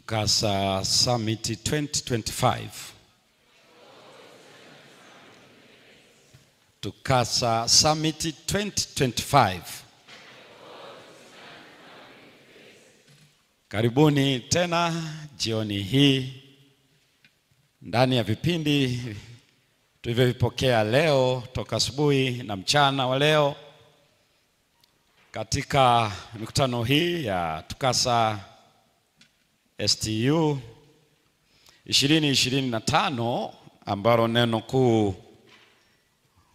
TUCASA Summit 2025. TUCASA Summit 2025. Karibuni tena jioni hii ndani ya vipindi tulivyovipokea leo toka asubuhi na mchana wa leo katika mikutano hii ya TUCASA STU 2025, ambalo neno kuu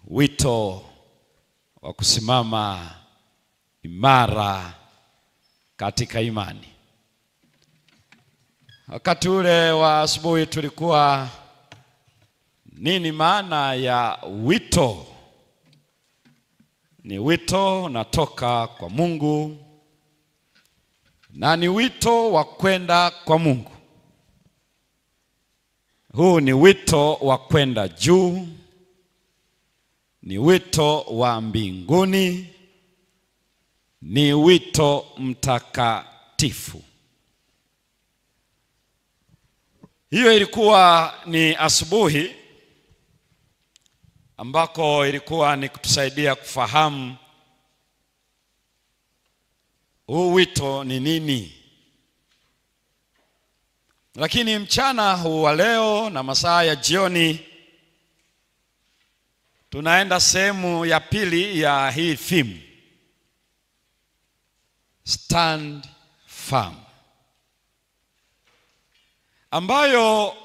wito wa kusimama imara katika imani. Wakati ule wa asubuhi tulikuwa nini maana ya wito? Ni wito unatoka kwa Mungu na ni wito wa kwenda kwa Mungu. Huu ni wito wa kwenda juu, ni wito wa mbinguni, ni wito mtakatifu. Hiyo ilikuwa ni asubuhi ambako ilikuwa ni kutusaidia kufahamu huu wito ni nini. Lakini mchana huu wa leo na masaa ya jioni tunaenda sehemu ya pili ya hii theme, Stand Firm, ambayo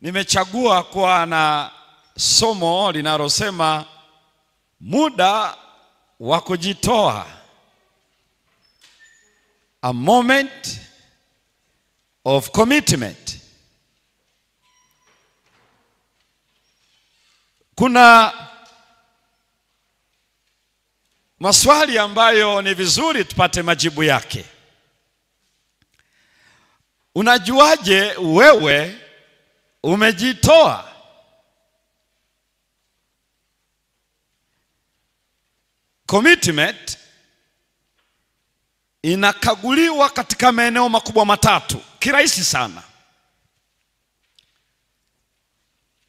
nimechagua kuwa na somo linalosema muda wa kujitoa, a moment of commitment. Kuna maswali ambayo ni vizuri tupate majibu yake. Unajuaje wewe umejitoa? Commitment inakaguliwa katika maeneo makubwa matatu, kirahisi sana.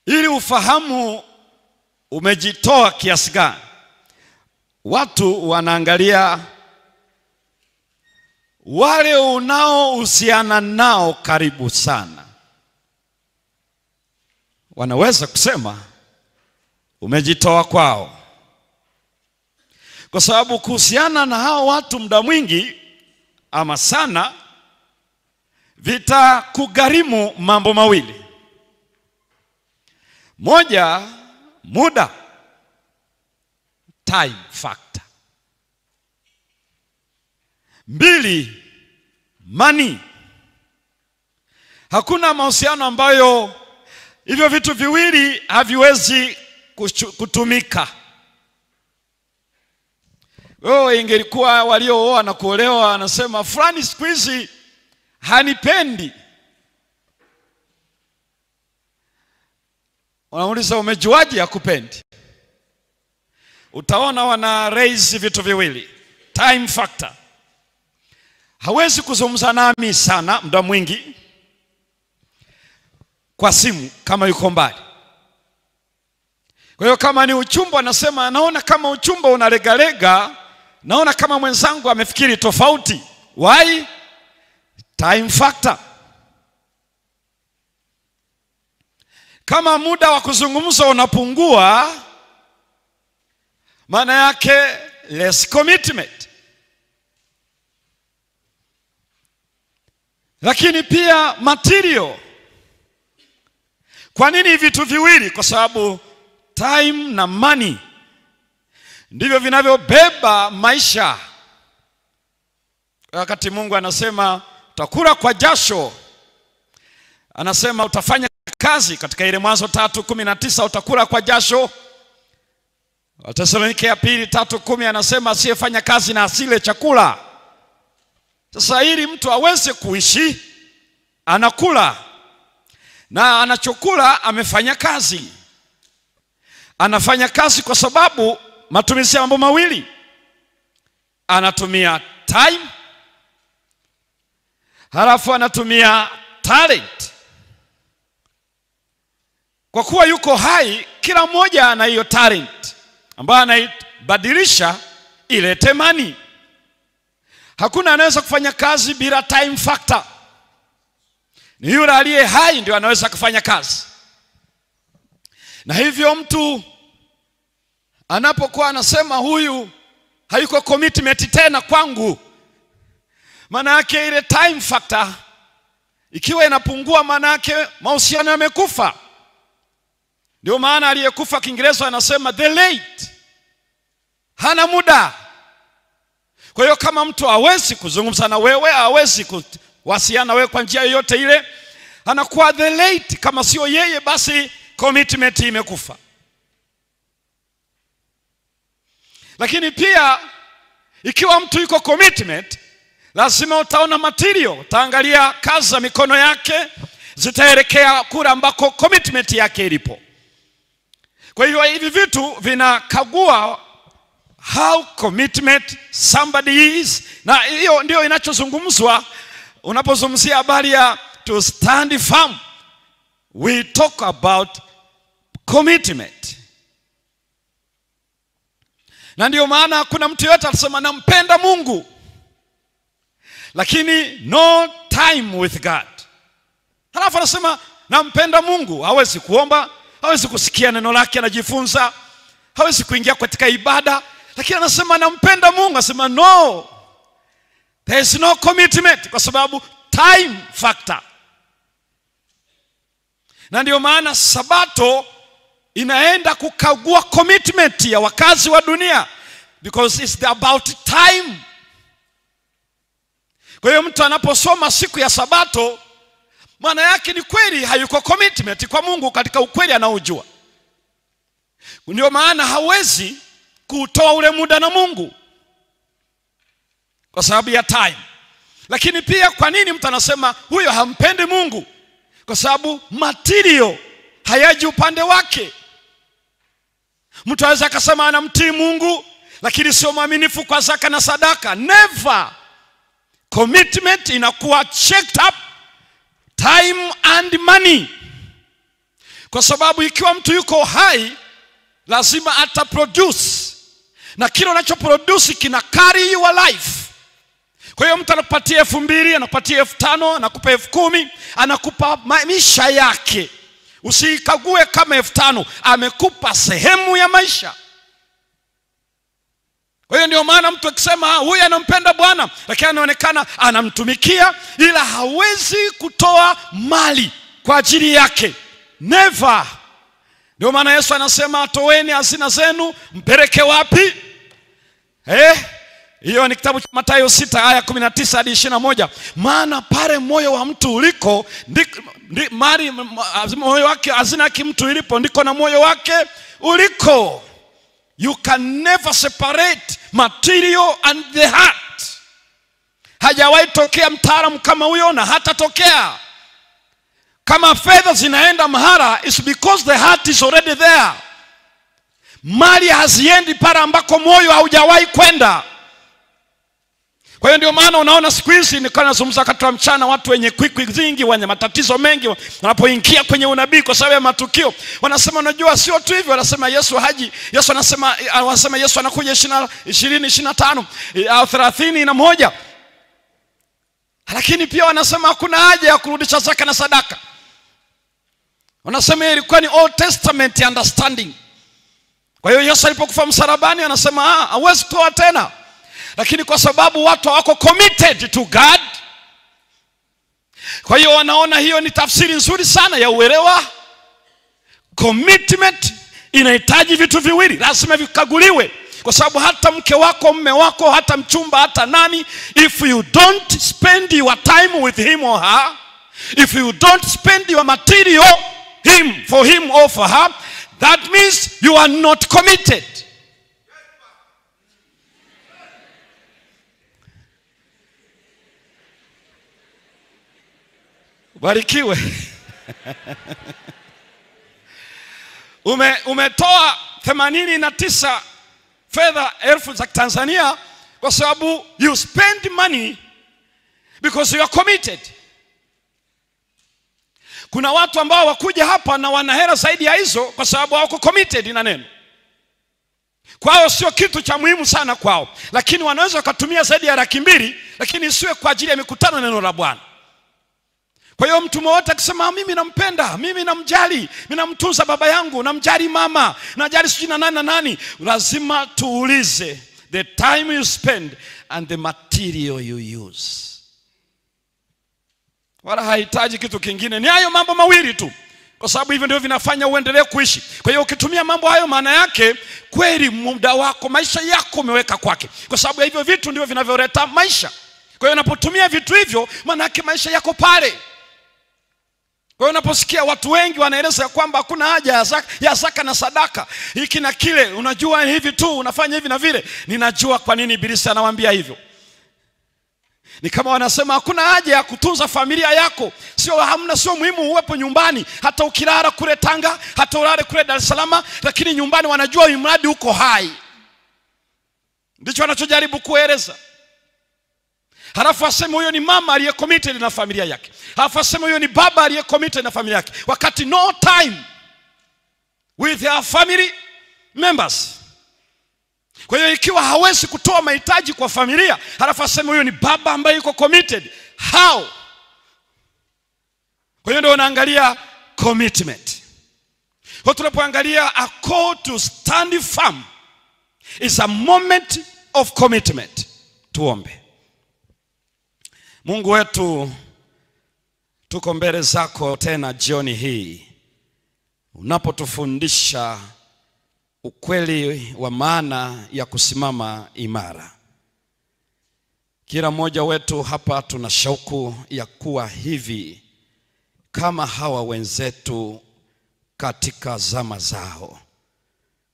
Ili ufahamu umejitoa kiasi gani, watu wanaangalia wale unaohusiana nao karibu sana. Wanaweza kusema umejitoa kwao, kwa sababu kuhusiana na hao watu muda mwingi ama sana vitakugharimu mambo mawili. Moja, muda, time factor. Mbili, money. Hakuna mahusiano ambayo hivyo vitu viwili haviwezi kutumika. Ingelikuwa waliooa na kuolewa anasema fulani siku hizi hanipendi, wanamuuliza umejuaje hakupendi? Utaona wana raise vitu viwili. Time factor, hawezi kuzungumza nami sana muda mwingi kwa simu kama yuko mbali. Kwa hiyo kama ni uchumba, anasema naona kama uchumba unalegalega, naona kama mwenzangu amefikiri tofauti. Why? Time factor. Kama muda wa kuzungumza unapungua, maana yake less commitment. Lakini pia material. Kwa nini vitu viwili? Kwa sababu time na money ndivyo vinavyobeba maisha. Wakati Mungu anasema utakula kwa jasho, anasema utafanya kazi, katika ile Mwanzo 3:19 utakula kwa jasho. Wathesalonike ya pili 3:10 anasema asiyefanya kazi na asile chakula. Sasa ili mtu aweze kuishi anakula, na anachokula amefanya kazi. Anafanya kazi kwa sababu matumizi ya mambo mawili. Anatumia time halafu anatumia talent. Kwa kuwa yuko hai, kila mmoja ana hiyo talent ambayo anaibadilisha ilete money. Hakuna anaweza kufanya kazi bila time factor. Ni yule aliye hai ndio anaweza kufanya kazi. Na hivyo mtu anapokuwa anasema huyu hayuko commitment tena kwangu, maana yake ile time factor ikiwa inapungua, maana yake mahusiano yamekufa. Ndio maana aliyekufa Kiingereza anasema the late, hana muda. Kwa hiyo kama mtu hawezi kuzungumza na wewe, hawezi kuwasiliana wewe kwa njia yoyote ile, anakuwa the late. Kama sio yeye, basi commitment imekufa. Lakini pia ikiwa mtu yuko commitment, lazima utaona material, utaangalia kazi za mikono yake zitaelekea kule ambako commitment yake ilipo. Kwa hiyo hivi vitu vinakagua how commitment somebody is, na hiyo ndio inachozungumzwa unapozungumzia habari ya to stand firm. We talk about commitment. Na ndio maana kuna mtu yote atasema nampenda Mungu, lakini no time with God. Halafu anasema nampenda Mungu, hawezi kuomba, hawezi kusikia neno lake anajifunza, hawezi kuingia katika ibada, lakini anasema nampenda Mungu. Anasema no, there is no commitment, kwa sababu time factor. Na ndio maana Sabato inaenda kukagua commitment ya wakazi wa dunia, because it's about time. Kwa hiyo mtu anaposoma siku ya Sabato, maana yake ni kweli hayuko commitment kwa Mungu katika ukweli anaojua. Ndio maana hawezi kutoa ule muda na Mungu kwa sababu ya time. Lakini pia kwa nini mtu anasema huyo hampendi Mungu? Kwa sababu material hayaji upande wake. Mtu anaweza akasema anamtii Mungu, lakini sio mwaminifu kwa zaka na sadaka. Never. Commitment inakuwa checked up, time and money. Kwa sababu ikiwa mtu yuko hai, lazima ata produce, na kile unachoproduce kina carry your life. Kwa hiyo mtu anakupatia 2,000, anakupatia 5,000, anakupa 10,000, anakupa maisha yake. Usikague kama 5,000, amekupa sehemu ya maisha. Kwa hiyo ndio maana mtu akisema huyu anampenda Bwana, lakini anaonekana anamtumikia, ila hawezi kutoa mali kwa ajili yake. Never. Ndio maana Yesu anasema toeni hazina zenu, mpeleke wapi? Hiyo ni kitabu cha Mathayo 6 aya 19 hadi 21. Maana pale moyo wa mtu uliko, moyo wake, hazina yake mtu ilipo, ndiko na moyo wake uliko. You can never separate material and the heart. Hajawahi tokea mtaalamu kama huyo, na hata tokea. Kama fedha zinaenda mahara, it's because the heart is already there. Mali haziendi pale ambako moyo haujawahi kwenda. Kwa hiyo ndio maana unaona siku hizi nilikuwa nazungumza katika mchana, watu wenye kwikwi zingi, wenye matatizo mengi, wanapoingia kwenye unabii kwa sababu ya matukio, wanasema unajua sio tu hivyo, wanasema Yesu haji. Yesu wanasema Yesu anakuja 2025 au 31. Lakini pia wanasema hakuna haja ya kurudisha zaka na sadaka. Wanasema ilikuwa ni Old Testament understanding. Kwa hiyo Yesu alipokufa msalabani anasema hawezi kutoa tena. Lakini kwa sababu watu hawako committed to God, kwa hiyo wanaona hiyo ni tafsiri nzuri sana ya uelewa. Commitment inahitaji vitu viwili, lazima vikaguliwe. Kwa sababu hata mke wako, mume wako, hata mchumba, hata nani, if you don't spend your time with him or her, if you don't spend your material for him or for her, that means you are not committed. Barikiwe. Umetoa 89 fedha elfu za Tanzania kwa sababu you spend money because you are committed. Kuna watu ambao wakuja hapa na wana hela zaidi ya hizo kwa sababu hawako committed na neno. Kwao sio kitu cha muhimu sana kwao, lakini wanaweza wakatumia zaidi ya 200,000 lakini isiwe kwa ajili ya mikutano na neno la Bwana. Kwa hiyo mtu mmoja akisema mimi nampenda, mimi namjali, mimi namtunza baba yangu, namjali mama, najali sijui na nani na nani, lazima tuulize the time you spend and the material you use. Wala hahitaji kitu kingine, ni hayo mambo mawili tu, kwa sababu hivyo ndio vinafanya uendelee kuishi. Kwa hiyo ukitumia mambo hayo, maana yake kweli muda wako, maisha yako umeweka kwake, kwa sababu hivyo vitu ndio vinavyoleta maisha. Kwa hiyo unapotumia vitu hivyo, maana yake maisha yako pale. Kwa hiyo unaposikia watu wengi wanaeleza kwamba hakuna haja ya zaka na sadaka, hiki na kile, unajua hivi tu, unafanya hivi na vile, ninajua kwa nini Ibilisi anawaambia hivyo. Ni kama wanasema hakuna haja ya kutunza familia yako, sio muhimu uwepo nyumbani, hata ukilala kule Tanga, hata ulale kule Dar es Salaam, lakini nyumbani wanajua imradi uko hai. Ndicho wanachojaribu kueleza. Halafu aseme huyo ni mama aliye committed na familia yake. Halafu aseme huyo ni baba aliye committed na familia yake, wakati no time with their family members. Kwa hiyo ikiwa hawezi kutoa mahitaji kwa familia, halafu aseme huyo ni baba ambaye yuko committed, how? Kwa hiyo ndio unaangalia commitment. Kwa tunapoangalia a call to stand firm is a moment of commitment. Tuombe. Mungu wetu, tuko mbele zako tena jioni hii, unapotufundisha ukweli wa maana ya kusimama imara. Kila mmoja wetu hapa tuna shauku ya kuwa hivi kama hawa wenzetu katika zama zao.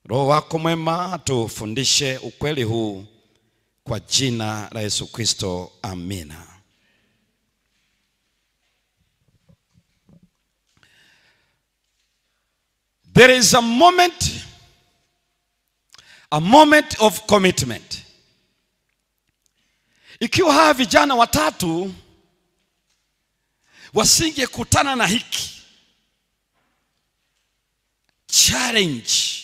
Roho wako mwema tufundishe ukweli huu kwa jina la Yesu Kristo, amina. There is a moment of commitment. Ikiwa hawa vijana watatu wasingekutana na hiki challenge,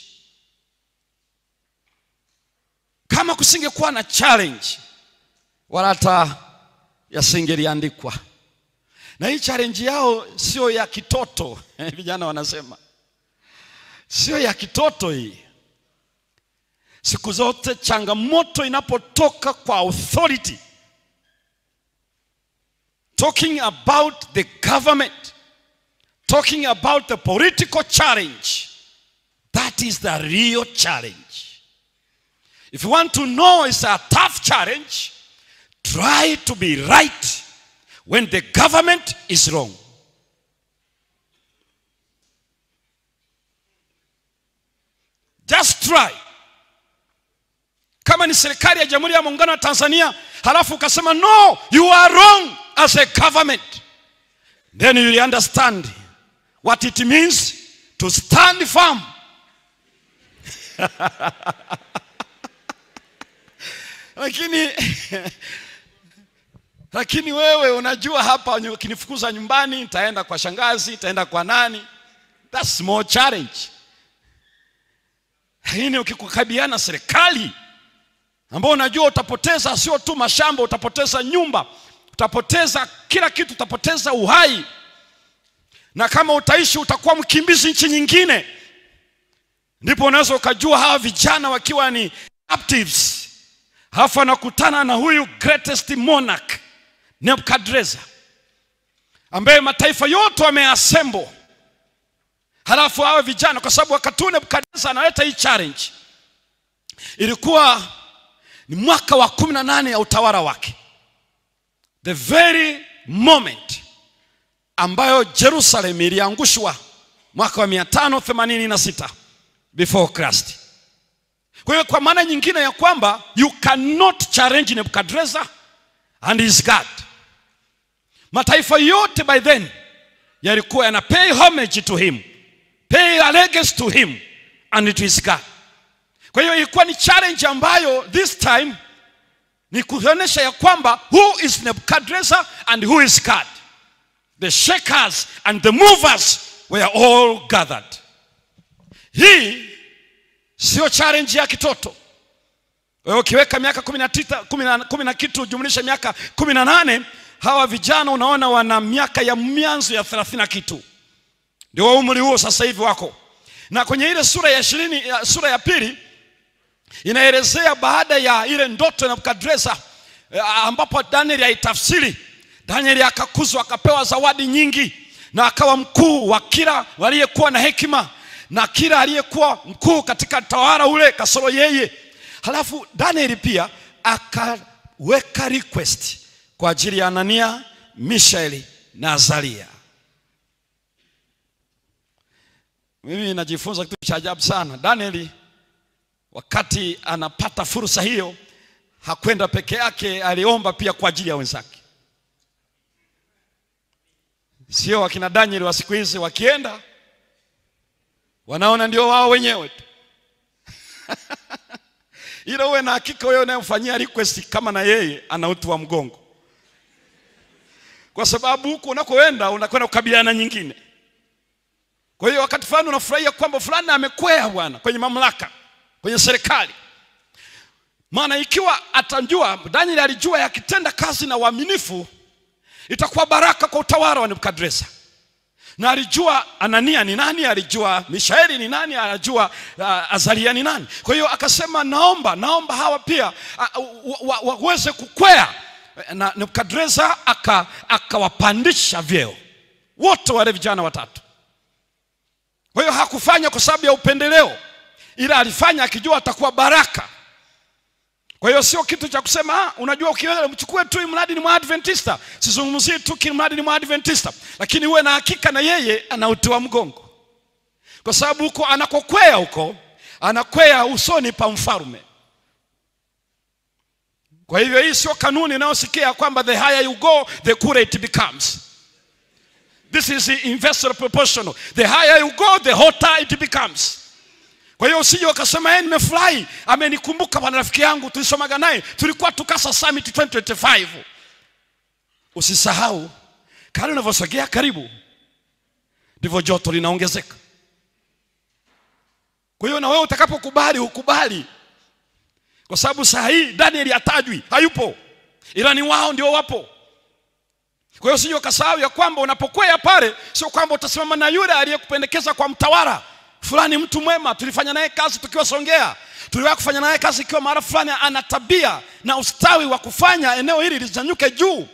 kama kusingekuwa na challenge, wala hata yasingeliandikwa. Na hii challenge yao sio ya kitoto. Vijana wanasema sio ya kitoto hii. Siku zote changamoto inapotoka kwa authority, talking about the government, talking about the political challenge, that is the real challenge. If you want to know it's a tough challenge, try to be right when the government is wrong. Just try. Kama ni serikali ya Jamhuri ya Muungano wa Tanzania, halafu ukasema no, you are wrong as a government, then you will understand what it means to stand firm. Lakini wewe unajua hapa ukinifukuza nyumbani nitaenda kwa shangazi, nitaenda kwa nani. That's small challenge. Lakini ukikukabiliana serikali ambao unajua utapoteza sio tu mashamba, utapoteza nyumba, utapoteza kila kitu, utapoteza uhai, na kama utaishi utakuwa mkimbizi nchi nyingine, ndipo unaweza ukajua hawa vijana wakiwa ni captives, halafu anakutana na huyu greatest monarch Nebukadnezar, ambaye mataifa yote wameassemble. Halafu hawa vijana, kwa sababu wakati Nebukadnezar analeta hii challenge, ilikuwa ni mwaka wa 18 ya utawala wake, the very moment ambayo Jerusalem iliangushwa, mwaka wa 586 before Christ. Kwa hiyo kwa maana nyingine ya kwamba you cannot challenge Nebukadnezar and his God. Mataifa yote by then yalikuwa yana pay homage to him, pay allegiance to him and to his God. Kwa hiyo ilikuwa ni challenge ambayo this time Ni kuonyesha ya kwamba who is Nebuchadnezzar and who is God. The shakers and the movers were all gathered. Hii sio challenge ya kitoto. Wewe ukiweka miaka 10 na kitu jumlisha miaka 18, hawa vijana unaona wana miaka ya mianzo ya 30 na kitu. Ndio umri huo sasa hivi wako. Na kwenye ile sura ya 20, sura ya 2 inaelezea baada ya ile ndoto ya Nebukadneza, ambapo Daniel aitafsiri. Daniel akakuzwa, akapewa zawadi nyingi, na akawa mkuu wa kila aliyekuwa na hekima, na kila aliyekuwa mkuu katika tawala ule kasoro yeye. Halafu Daniel pia akaweka request kwa ajili ya Anania, Mishaeli na Azaria. Mimi najifunza kitu cha ajabu sana. Daniel wakati anapata fursa hiyo hakwenda peke yake, aliomba pia kwa ajili ya wenzake. Sio wakina Daniel wa siku hizi wakienda wanaona ndio wao wenyewe tu. Ila uwe na hakika wewe unayemfanyia request kama na yeye ana utu wa mgongo. Kwa sababu huko unakoenda unakwenda kukabiliana nyingine. Kwa hiyo wakati fulani unafurahia kwamba fulani amekwea bwana kwenye mamlaka, kwenye serikali. Maana ikiwa atajua, Daniel alijua yakitenda kazi na uaminifu itakuwa baraka kwa utawala wa Nebukadneza. Na alijua Anania ni nani, alijua Mishaeli ni nani, alijua Azaria ni nani. Kwa hiyo akasema naomba hawa pia waweze kukwea. Na Nebukadneza akawapandisha vyeo wote wale vijana watatu. Kwa hiyo hakufanya kwa sababu ya upendeleo, ila alifanya akijua atakuwa baraka. Kwa hiyo sio kitu cha kusema unajua ukiweza mchukue tu mradi ni Mwadventista. Sizungumzie tu mradi ni Mwadventista, lakini uwe na hakika na yeye ana uti wa mgongo. Kwa sababu huko anakokwea, huko anakwea usoni pa mfalme. Kwa hivyo hii sio kanuni inayosikia kwamba the higher you go the cooler it becomes. This is inversely proportional. The higher you go the hotter it becomes. Kwa hiyo usije ukasema nimefurahi amenikumbuka bwana rafiki yangu tulisomaga naye tulikuwa tukasa summit 2025. Usisahau kadri unavyosogea karibu ndivyo joto linaongezeka. Kwa hiyo na wewe utakapokubali ukubali. Kwa sababu saa hii Daniel atajui, hayupo. Ila ni wao ndio wapo. Kwa hiyo usije ukasahau ya kwamba unapokwea pale sio kwamba utasimama na yule aliyekupendekeza kwa mtawala. Fulani mtu mwema, tulifanya naye kazi tukiwa Songea. Tuliwahi kufanya naye kazi ikiwa mara fulani ana tabia na ustawi wa kufanya eneo hili linyanyuke juu.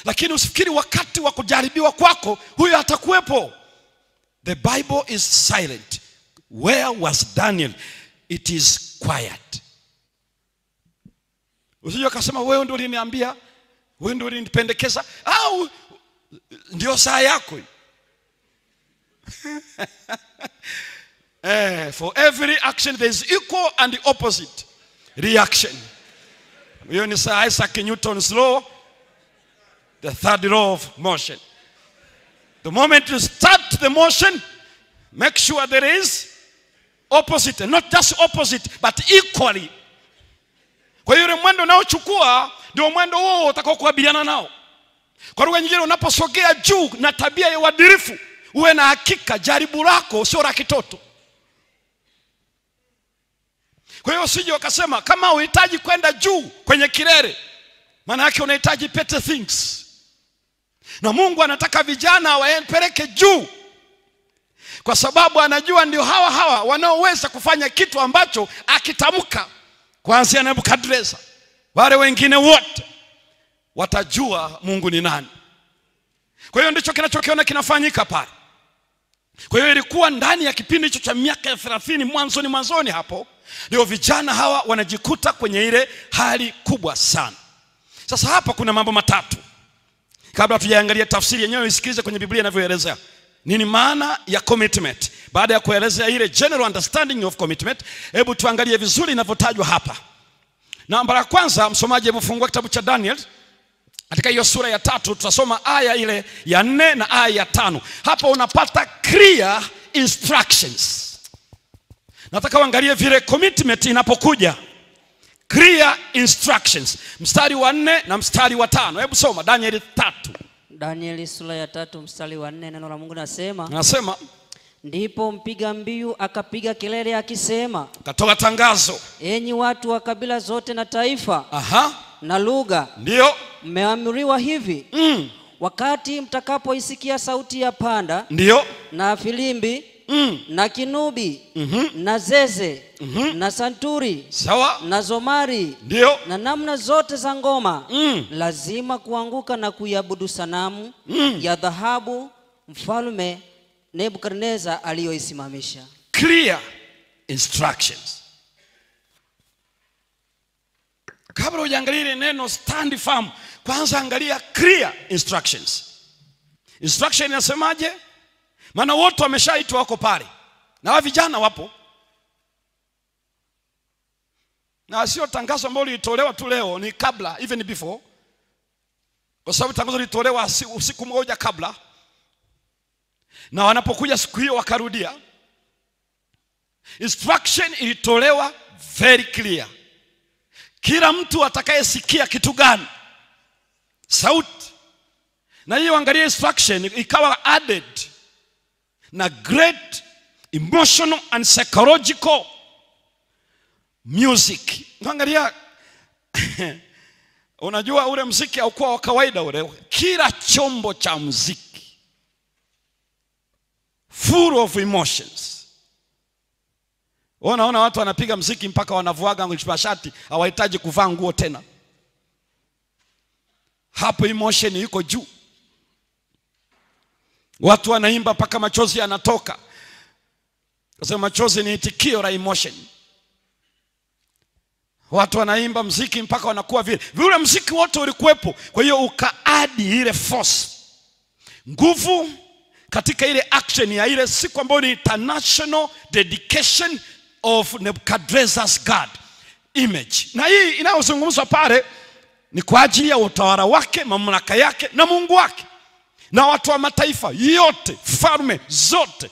Lakini usifikiri wakati wa kujaribiwa kwako huyo atakuwepo. The Bible is silent. Where was Daniel? It is quiet. Usije ukasema wewe ndio uliniambia, wewe ndio ulinipendekeza au ndio saa yako. For every action there is equal and the opposite reaction. Hiyo ni Isaac Newton's law, the third law of motion. The moment you start the motion, make sure there is opposite, and not just opposite but equally. Kwa hiyo mwendo unaochukua ndio mwendo huo utakao kukabiliana nao. Kwa lugha nyingine, unaposogea juu na tabia ya uadilifu, uwe na hakika jaribu lako sio la kitoto. Kwa hiyo usije ukasema kama unahitaji kwenda juu kwenye kilele, maana yake unahitaji better things. Na Mungu anataka vijana waempeleke juu, kwa sababu anajua ndio hawa wanaoweza kufanya kitu ambacho akitamka kuanzia Nebukadneza. Wale wengine wote watajua Mungu ni nani. Kwa hiyo ndicho kinachokiona kinafanyika pale. Kwa hiyo ilikuwa ndani ya kipindi hicho cha miaka 30 mwanzoni hapo ndio vijana hawa wanajikuta kwenye ile hali kubwa sana. Sasa hapa kuna mambo matatu. Kabla tujaangalia tafsiri yenyewe, isikilize kwenye Biblia inavyoelezea nini maana ya commitment. Baada ya kuelezea ile general understanding of commitment, hebu tuangalie vizuri inavyotajwa hapa. Namba ya kwanza, msomaji hebu fungua kitabu cha Daniel. Katika hiyo sura ya 3 tutasoma aya ile ya 4 na aya ya 5. Hapa unapata clear instructions. Nataka uangalie vile commitment inapokuja. Clear instructions. Mstari wa 4 na mstari wa 5. Hebu soma Danieli 3. Danieli sura ya 3 mstari wa 4, neno la Mungu nasema. Nasema, ndipo mpiga mbiu akapiga kelele akisema, katoa tangazo, enyi watu wa kabila zote na taifa, na lugha, ndio mmeamriwa hivi, wakati mtakapoisikia sauti ya panda, ndio, na filimbi, na kinubi, na zeze, na santuri, sawa, na zomari, ndio, na namna zote za ngoma, lazima kuanguka na kuiabudu sanamu ya dhahabu mfalme Nebukadneza aliyoisimamisha. Clear instructions. Kabla hujaangalia neno stand firm, kwanza angalia clear instructions. Instruction inasemaje? Maana wote wameshaitwa wako pale. Na wa vijana wapo. Na sio tangazo ambalo lilitolewa tu leo, ni kabla, even before. Kwa sababu tangazo lilitolewa usiku mmoja kabla. Na wanapokuja siku hiyo wakarudia. Instruction ilitolewa very clear. Kila mtu atakayesikia kitu gani? Sauti. Na hiyo angalia instruction ikawa added na great emotional and psychological music. Angalia unajua ule muziki haukuwa wa kawaida ule. Kila chombo cha muziki full of emotions. Unaona watu wanapiga muziki mpaka wanavuaga shati, hawahitaji kuvaa nguo tena. Hapo emotion iko juu. Watu wanaimba mpaka machozi yanatoka. Kwa sababu machozi ni itikio la emotion. Watu wanaimba muziki mpaka wanakuwa vile. Vile muziki wote ulikuwepo. Kwa hiyo ukaadi ile force, nguvu katika ile action ya ile siku ambayo ni international dedication of Nebuchadnezzar's God image. Na hii inayozungumzwa pale ni kwa ajili ya utawala wake, mamlaka yake na Mungu wake. Na watu wa mataifa yote, falme zote.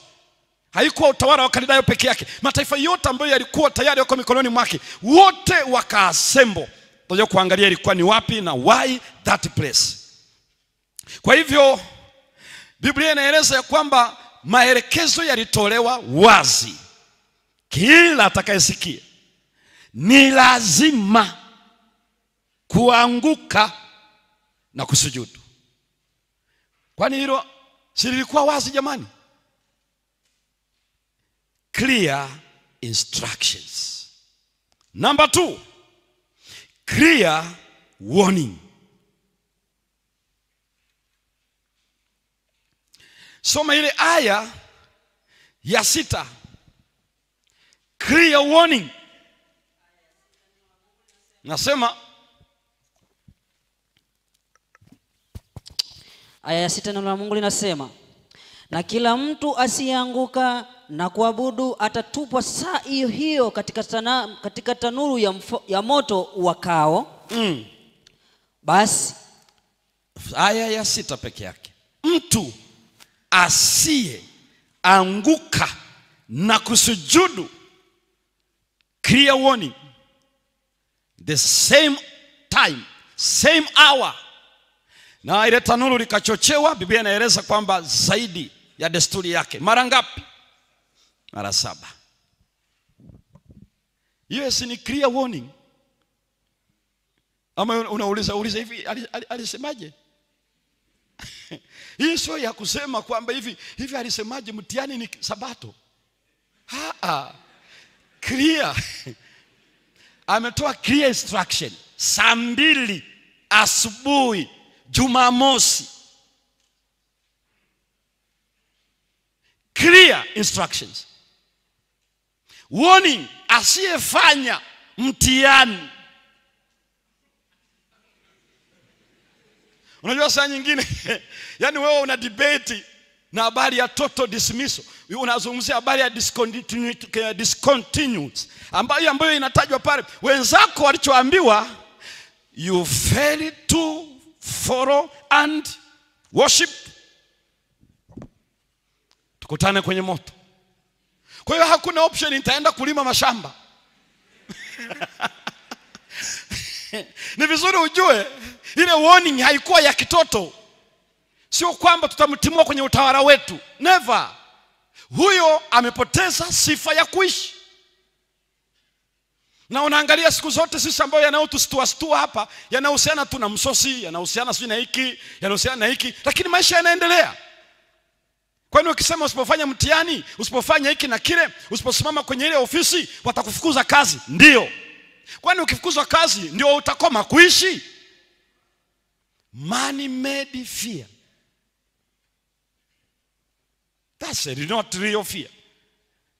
Haikuwa utawala wa Kaldayo peke yake. Mataifa yote ambayo yalikuwa tayari yako mikononi mwake, wote wakaassemble. Tunajua kuangalia ilikuwa ni wapi na why that place. Kwa hivyo Biblia inaeleza ya kwamba maelekezo yalitolewa wazi. Kila atakayesikia ni lazima kuanguka na kusujudu. Kwani hilo si lilikuwa wazi jamani? Clear instructions. Number 2, clear warning. Soma ile aya ya 6. Clear warning. Nasema aya ya 6 neno la Mungu linasema, na kila mtu asiyeanguka na kuabudu atatupwa saa hiyo hiyo katika tanuru ya moto wakao. Basi aya ya 6 peke yake. Mtu asiye anguka na kusujudu, clear warning, the same time, same hour. Na ile tanuru likachochewa. Biblia inaeleza kwamba zaidi ya desturi yake. Mara ngapi? Mara 7. Hiyo ni clear warning. Ama unauliza hivi alisemaje? Hii sio ya kusema kwamba hivi alisemaje mtihani ni Sabato. Clear. Ametoa clear instruction. Saa 2 asubuhi Jumamosi. Clear instructions. Warning, asiyefanya mtihani. Unajua saa nyingine yani wewe una debate na habari ya total dismissal. Unazungumzia habari ya discontinued ambayo inatajwa pale. Wenzako walichoambiwa, you fail to follow and worship, tukutane kwenye moto. Kwa hiyo hakuna option nitaenda kulima mashamba. Ni vizuri ujue ile warning haikuwa ya kitoto. Sio kwamba tutamtimua kwenye utawala wetu. Never. Huyo amepoteza sifa ya kuishi. Na unaangalia siku zote sisi ambao yanayotustua hapa yanahusiana tu na msosi, yanahusiana sio na hiki, yanahusiana na hiki, lakini maisha yanaendelea. Kwani ukisema usipofanya mtihani, usipofanya hiki na kile, usiposimama kwenye ile ofisi, watakufukuza kazi? Ndio. Kwani ukifukuzwa kazi ndio utakoma kuishi? Money made fear. That's not real fear.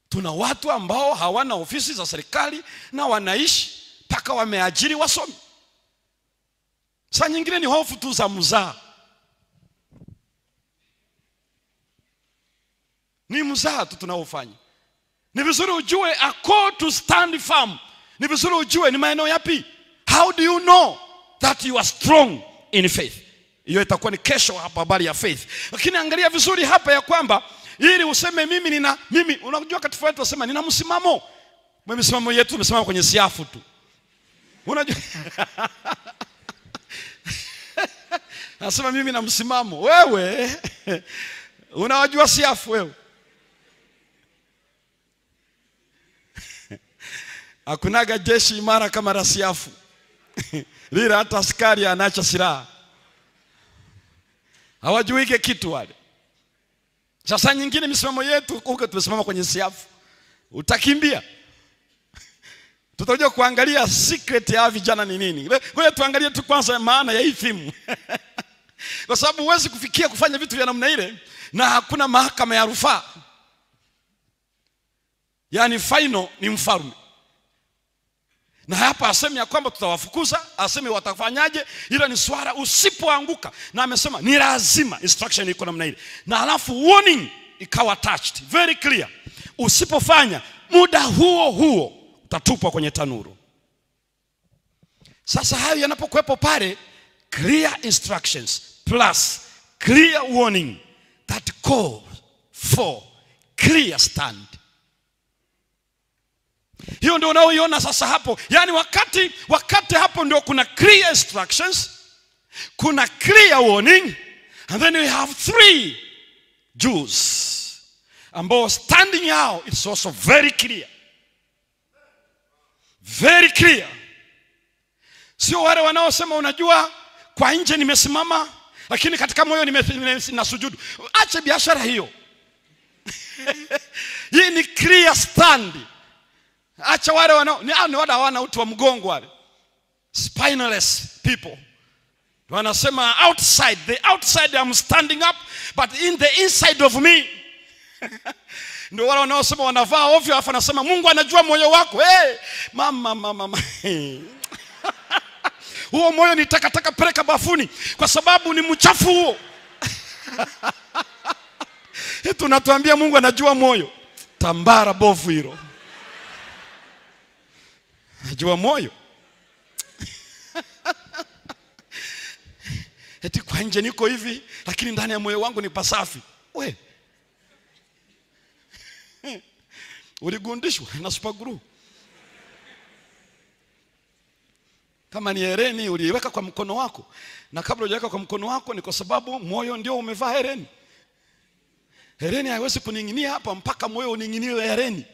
Tuna watu ambao hawana ofisi za serikali na wanaishi mpaka wameajiri wasomi. Saa nyingine ni hofu tu za mzaa. Ni mzaa tu tunaofanya. Ni vizuri ujue a call to stand firm. Ni vizuri ujue ni maeneo yapi. How do you know that you are strong in faith? Hiyo itakuwa ni kesho hapa habari ya faith. Lakini angalia vizuri hapa ya kwamba ili useme mimi unajua katika wetu wasema nina msimamo. Msimamo yetu tumesimama kwenye siafu tu. Unajua nasema mimi na msimamo. Wewe unawajua siafu wewe? Hakunaga jeshi imara kama la siafu. Lila hata askari anaacha silaha. Hawajuike kitu wale. Sasa nyingine misimamo yetu huko tumesimama kwenye siafu. Utakimbia. Tutakuja kuangalia secret ya vijana ni nini. Ngoja tuangalie tu kwanza maana ya hii theme. Kwa sababu huwezi kufikia kufanya vitu vya namna ile na hakuna mahakama ya rufaa. Yaani final ni mfalme. Na hapa aseme ya kwamba tutawafukuza, aseme watafanyaje, ila ni swala usipoanguka. Na amesema ni lazima, instruction iko namna ile. Na alafu warning ikawa attached, very clear. Usipofanya muda huo utatupwa kwenye tanuru. Sasa hayo yanapokuwepo pale, clear instructions plus clear warning that call for clear stand. Hiyo ndio unaoiona sasa hapo. Yaani wakati hapo ndio kuna clear instructions, kuna clear warning, and then we have 3 Jews ambao standing out, it's also very clear. Very clear. Sio wale wanaosema unajua kwa nje nimesimama lakini katika moyo ninasujudu. Acha biashara hiyo. Hii ni clear stand. Acha wale ni wale hawana uti wa mgongo wale. Spineless people. Wanasema outside, the outside I'm standing up, but in the inside of me. Ndio wale wanaosema wanavaa ovyo alafu anasema Mungu anajua moyo wako. Mama. Huo moyo ni takataka, peleka bafuni kwa sababu ni mchafu huo. Tunatuambia Mungu anajua moyo. Tambara bovu hilo. Anajua moyo. Eti kwa nje niko hivi lakini ndani ya moyo wangu ni pasafi. We. Uligundishwa na super glue. Kama ni hereni uliweka kwa mkono wako, na kabla hujaweka kwa mkono wako ni kwa sababu moyo ndio umevaa hereni. Hereni haiwezi kuning'inia hapa mpaka moyo uning'inie hereni.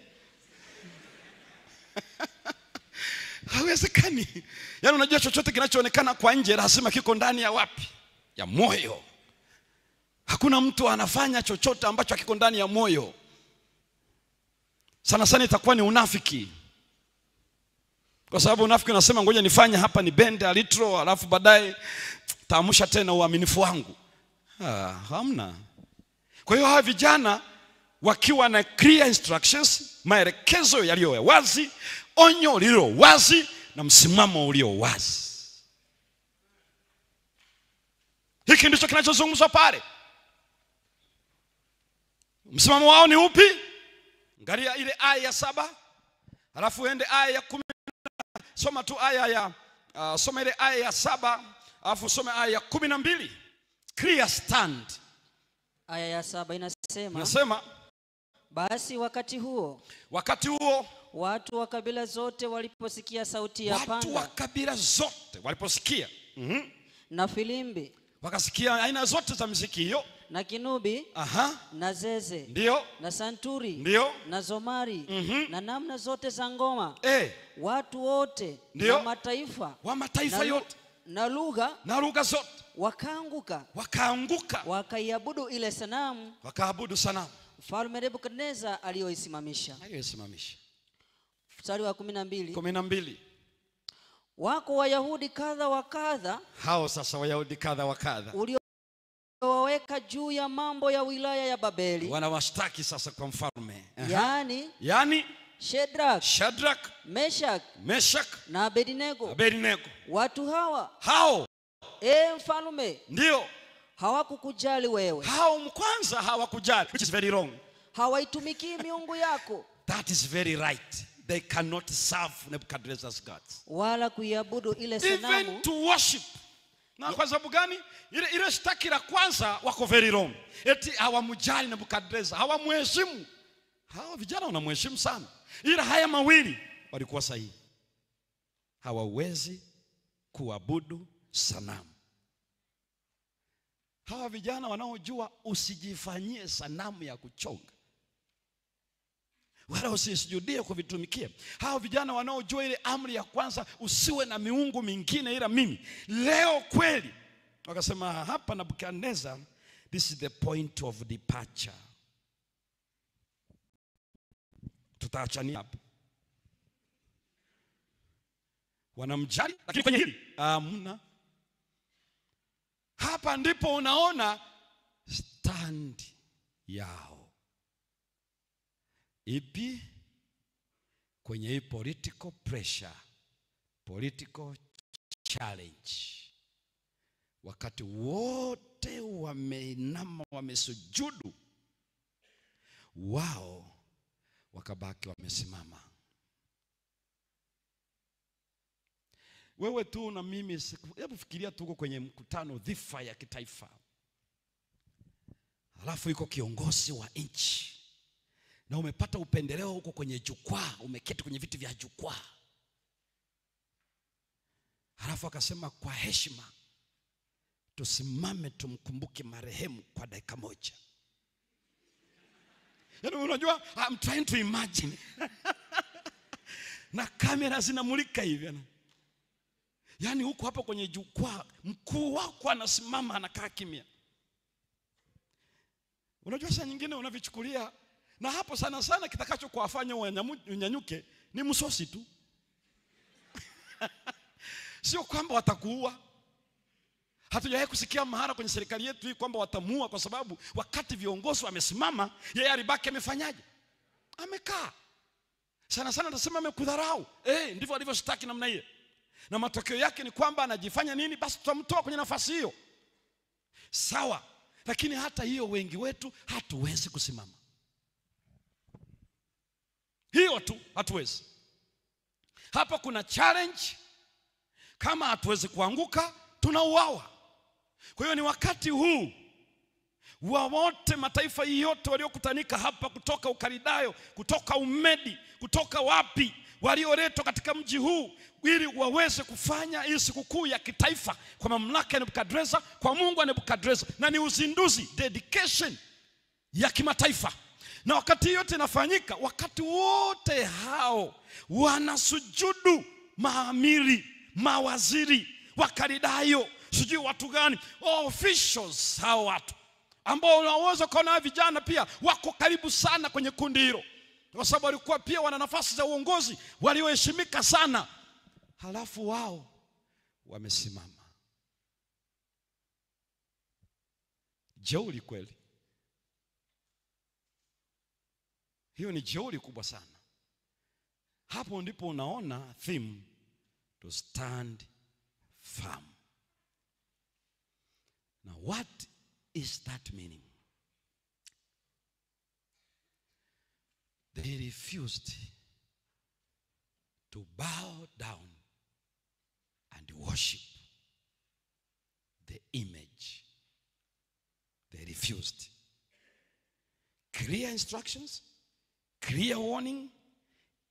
Hawezekani. Yaani unajua chochote kinachoonekana kwa nje lazima kiko ndani ya wapi? Ya moyo. Hakuna mtu anafanya chochote ambacho kiko ndani ya moyo. Sana itakuwa ni unafiki. Kwa sababu unafiki unasema ngoja nifanye hapa ni bend a little alafu baadaye taamusha tena uaminifu wangu. Hamna. Kwa hiyo hawa vijana wakiwa na clear instructions, maelekezo yaliyo wazi, onyo lililo wazi na msimamo ulio wazi. Hiki ndicho kinachozungumzwa pale. Msimamo wao ni upi? Angalia ile aya ya 7, alafu ende aya ya 10. Soma tu aya ya soma ile aya ya 7, alafu soma aya ya 12. Clear stand. Aya ya 7 inasema basi wakati huo watu wa kabila zote waliposikia na filimbi wakasikia aina zote za muziki hiyo, na kinubi, aha, na zeze, ndio, na santuri, ndio, na zomari, na namna zote za ngoma, watu wote ndio, na mataifa, wa mataifa yote na lugha zote wakaanguka wakaiabudu ile sanamu, wakaabudu sanamu Mfalme Nebukadneza aliyoisimamisha. Mstari wa 12. Wako Wayahudi kadha wa kadha, hao sasa Wayahudi kadha wa kadha uliowaweka juu ya mambo ya wilaya ya Babeli, wanawashtaki sasa kwa mfalme. yani Shadrach, Meshach na Abednego. Watu hao mfalme, ndio hawakukujali wewe. Hao kwanza hawakujali, which is very wrong. Hawaitumikii miungu yako. That is very right. They cannot serve Nebuchadnezzar's gods, wala kuiabudu ile sanamu, even to worship. Na kwa sababu gani? Ile shtaki la kwanza wako very wrong. Eti hawamjali Nebuchadnezzar, hawamheshimu. Hao vijana wanamheshimu sana, ila haya mawili walikuwa sahihi. Hawawezi kuabudu sanamu. Hawa vijana wanaojua usijifanyie sanamu ya kuchonga, wala usisujudie kuvitumikia. Hawa vijana wanaojua ile amri ya kwanza, usiwe na miungu mingine ila mimi, leo kweli wakasema hapa Nebukadnezar, this is the point of departure. Tutaachania hapa. Wanamjali lakini kwenye hili hamna. Hapa ndipo unaona stand yao ipi kwenye hii political pressure, political challenge. Wakati wote wameinama, wamesujudu, wao wakabaki wamesimama. Wewe tu na mimi, hebu fikiria tuko kwenye mkutano dhifa ya kitaifa, halafu yuko kiongozi wa nchi na umepata upendeleo huko kwenye jukwaa, umeketi kwenye viti vya jukwaa, halafu akasema kwa heshima tusimame tumkumbuke marehemu kwa dakika moja. Yaani unajua, I'm trying to imagine na kamera zinamulika hivi, yaani huko hapo kwenye jukwaa, mkuu wako anasimama anakaa kimya. Unajua saa nyingine unavichukulia, na hapo sana sana kitakacho kuwafanya unyanyuke ni msosi tu. Sio kwamba watakuua. Hatujawahi kusikia mahara kwenye serikali yetu hii kwamba watamuua, kwa sababu wakati viongozi wamesimama, yeye alibaki amefanyaje? Amekaa. Sana sana atasema amekudharau. Ndivyo alivyoshtaki namna hiyo. Na matokeo yake ni kwamba anajifanya nini? Basi tutamtoa kwenye nafasi hiyo. Sawa. Lakini hata hiyo wengi wetu hatuwezi kusimama. Hiyo tu hatuwezi. Hapa kuna challenge. Kama hatuwezi kuanguka, tunauawa. Kwa hiyo ni wakati huu wa wote, mataifa yote waliokutanika hapa, kutoka Ukaridayo, kutoka Umedi, kutoka wapi, walioletwa katika mji huu ili waweze kufanya hii sikukuu ya kitaifa kwa mamlaka ya Nebukadnezar, kwa Mungu wa Nebukadnezar, na ni uzinduzi, dedication ya kimataifa. Na wakati yote inafanyika, wakati wote hao wanasujudu maamiri, mawaziri, Wakaridayo, sijui watu gani, officials, hao watu ambao unaweza kuona vijana pia wako karibu sana kwenye kundi hilo, kwa sababu walikuwa pia wana nafasi za uongozi, walioheshimika sana. Halafu wao wamesimama. Jeuri kweli. Hiyo ni jeuri kubwa sana. Hapo ndipo unaona theme, to stand firm. Now what is that meaning? They refused to bow down and worship the image. They refused. Clear instructions, clear warning,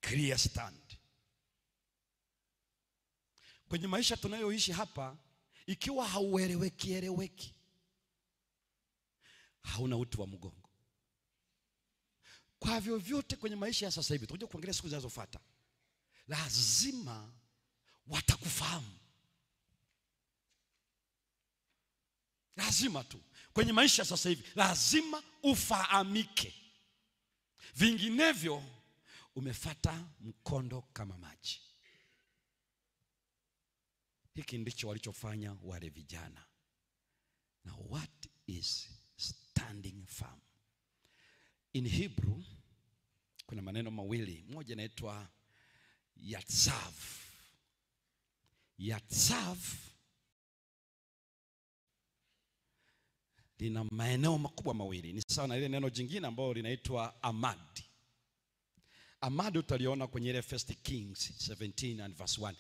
clear stand. Kwenye maisha tunayoishi hapa, ikiwa haueleweki, hauna uti wa mgongo. Kwa vyovyote kwenye maisha ya sasa hivi, tutakuja kuangalia siku zinazofuata, lazima watakufahamu. Lazima tu kwenye maisha sasa hivi lazima ufahamike. Vinginevyo umefata mkondo kama maji. Hiki ndicho walichofanya wale vijana. Now what is standing firm? In Hebrew kuna maneno mawili, moja inaitwa yatsav. Yatsav lina maeneo makubwa mawili. Ni sawa na ile neno jingine ambalo linaitwa amad. Amad utaliona kwenye ile 1 Kings 17 and verse 1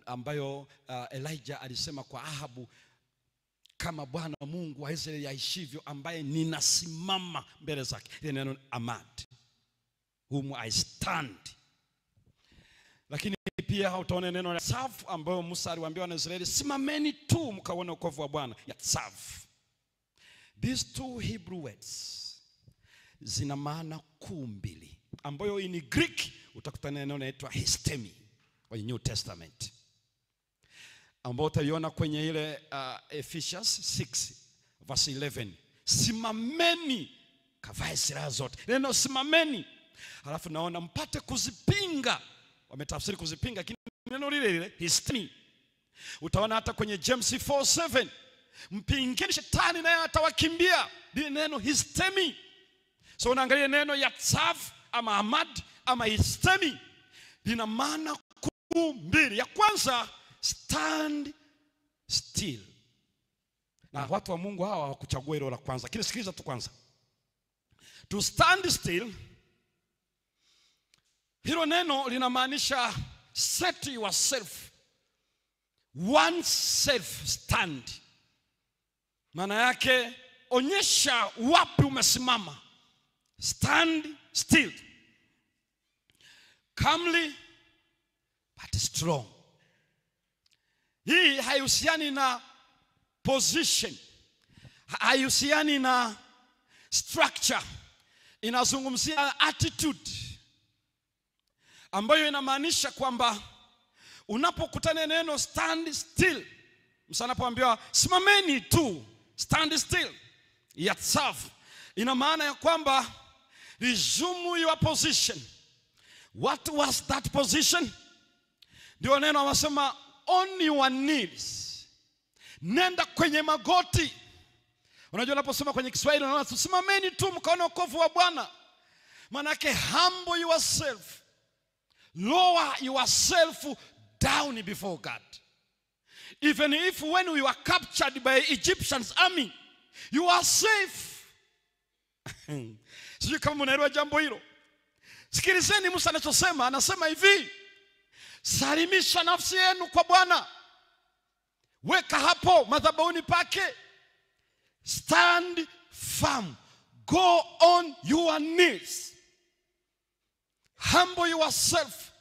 ambayo Elijah alisema kwa Ahabu, kama Bwana Mungu wa Israeli aishivyo, ambaye ninasimama mbele zake. Ile neno amad, whom I stand. Lakini pia utaona neno la safu ambayo Musa aliwaambia wana Israeli, simameni tu mkaone wokovu wa Bwana. Yatsav. These two Hebrew words zina maana kuu mbili, ambayo in Greek utakutana neno linaloitwa histemi kwenye New Testament, ambayo utaiona kwenye ile Ephesians 6 verse 11. Simameni kavae silaha zote. Neno simameni. Halafu naona mpate kuzipinga. Wametafsiri kuzipinga, lakini neno lile histemi. Utaona hata kwenye James 4:7, mpingeni shetani naye atawakimbia. Lile neno histemi. So unaangalia neno yatsav ama amad ama histemi, lina maana kuu mbili. Ya kwanza, stand still. Na watu wa Mungu hawa hawakuchagua hilo la kwanza, lakini sikiliza tu kwanza. To stand still, hilo neno linamaanisha set yourself, oneself stand. Maana yake onyesha wapi umesimama. Stand still, calmly but strong. Hii haihusiani na position, haihusiani na structure. Inazungumzia attitude, ambayo inamaanisha kwamba unapokutana neno stand still, msanapoambiwa simameni tu, stand still, yatsav, ina maana ya kwamba resume your position. What was that position? Ndio neno wanasema on your knees. Nenda kwenye magoti. Unajua unaposema kwenye Kiswahili unaona simameni tu mkaone wokovu wa Bwana. Maana yake humble yourself. Lower yourself down before God. Even if when we were captured by Egyptians army, you are safe. Sijui kama mnaelewa jambo hilo. Sikilizeni Musa anachosema, anasema hivi: salimisha nafsi yenu kwa Bwana. Weka hapo madhabahuni pake. Stand firm. Go on your knees. Humble yourself.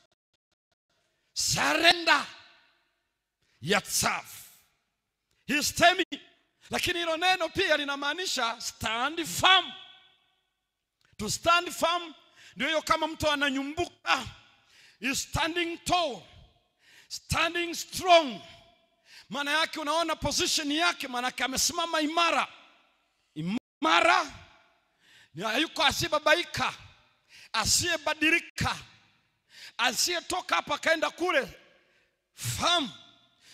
Surrender. Yatsav. Histemi. Lakini hilo neno pia linamaanisha stand firm. To stand firm ndio hiyo, kama mtu ananyumbuka, is standing tall, standing strong. Maana yake unaona position yake, maana yake amesimama imara. Imara ni hayuko asibabaika, asiyebadilika, asiyetoka hapa kaenda kule. Firm.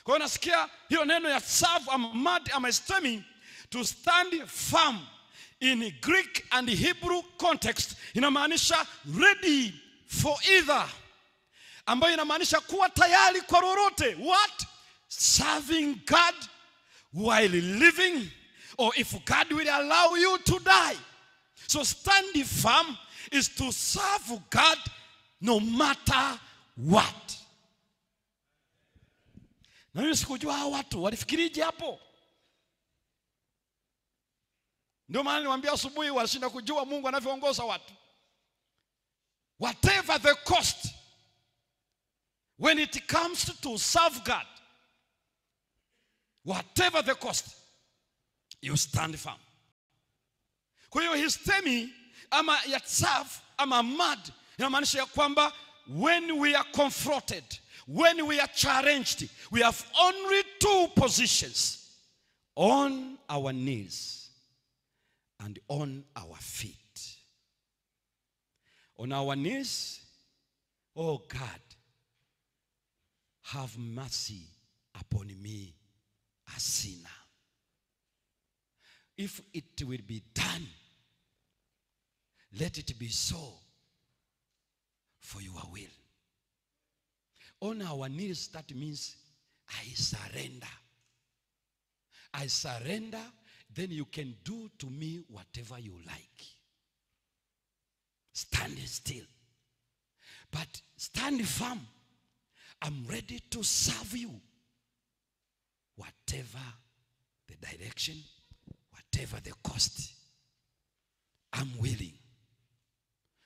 Kwa hiyo nasikia hiyo neno ya serve ama mad ama histemi, to stand firm, in Greek and Hebrew context inamaanisha ready for either, ambayo inamaanisha kuwa tayari kwa lolote. What? Serving God while living, or if God will allow you to die. So standing firm is to serve God no matter what. Na mimi sikujua hao watu walifikirije hapo. Ndio maana niwaambia asubuhi washinda kujua Mungu anavyoongoza watu. Whatever the cost, When it comes to serve God, whatever the cost, you stand firm. Kwa hiyo histemi ama ya serve ama mad inamaanisha ya kwamba when we are confronted, when we are challenged, we have only two positions: on our knees and on our feet. On our knees, oh God, have mercy upon me, a sinner. If it will be done, let it be so for your will. On our knees, that means I surrender. I surrender, then you can do to me whatever you like. Stand still. But stand firm. I'm ready to serve you. Whatever the direction, whatever the cost, I'm willing.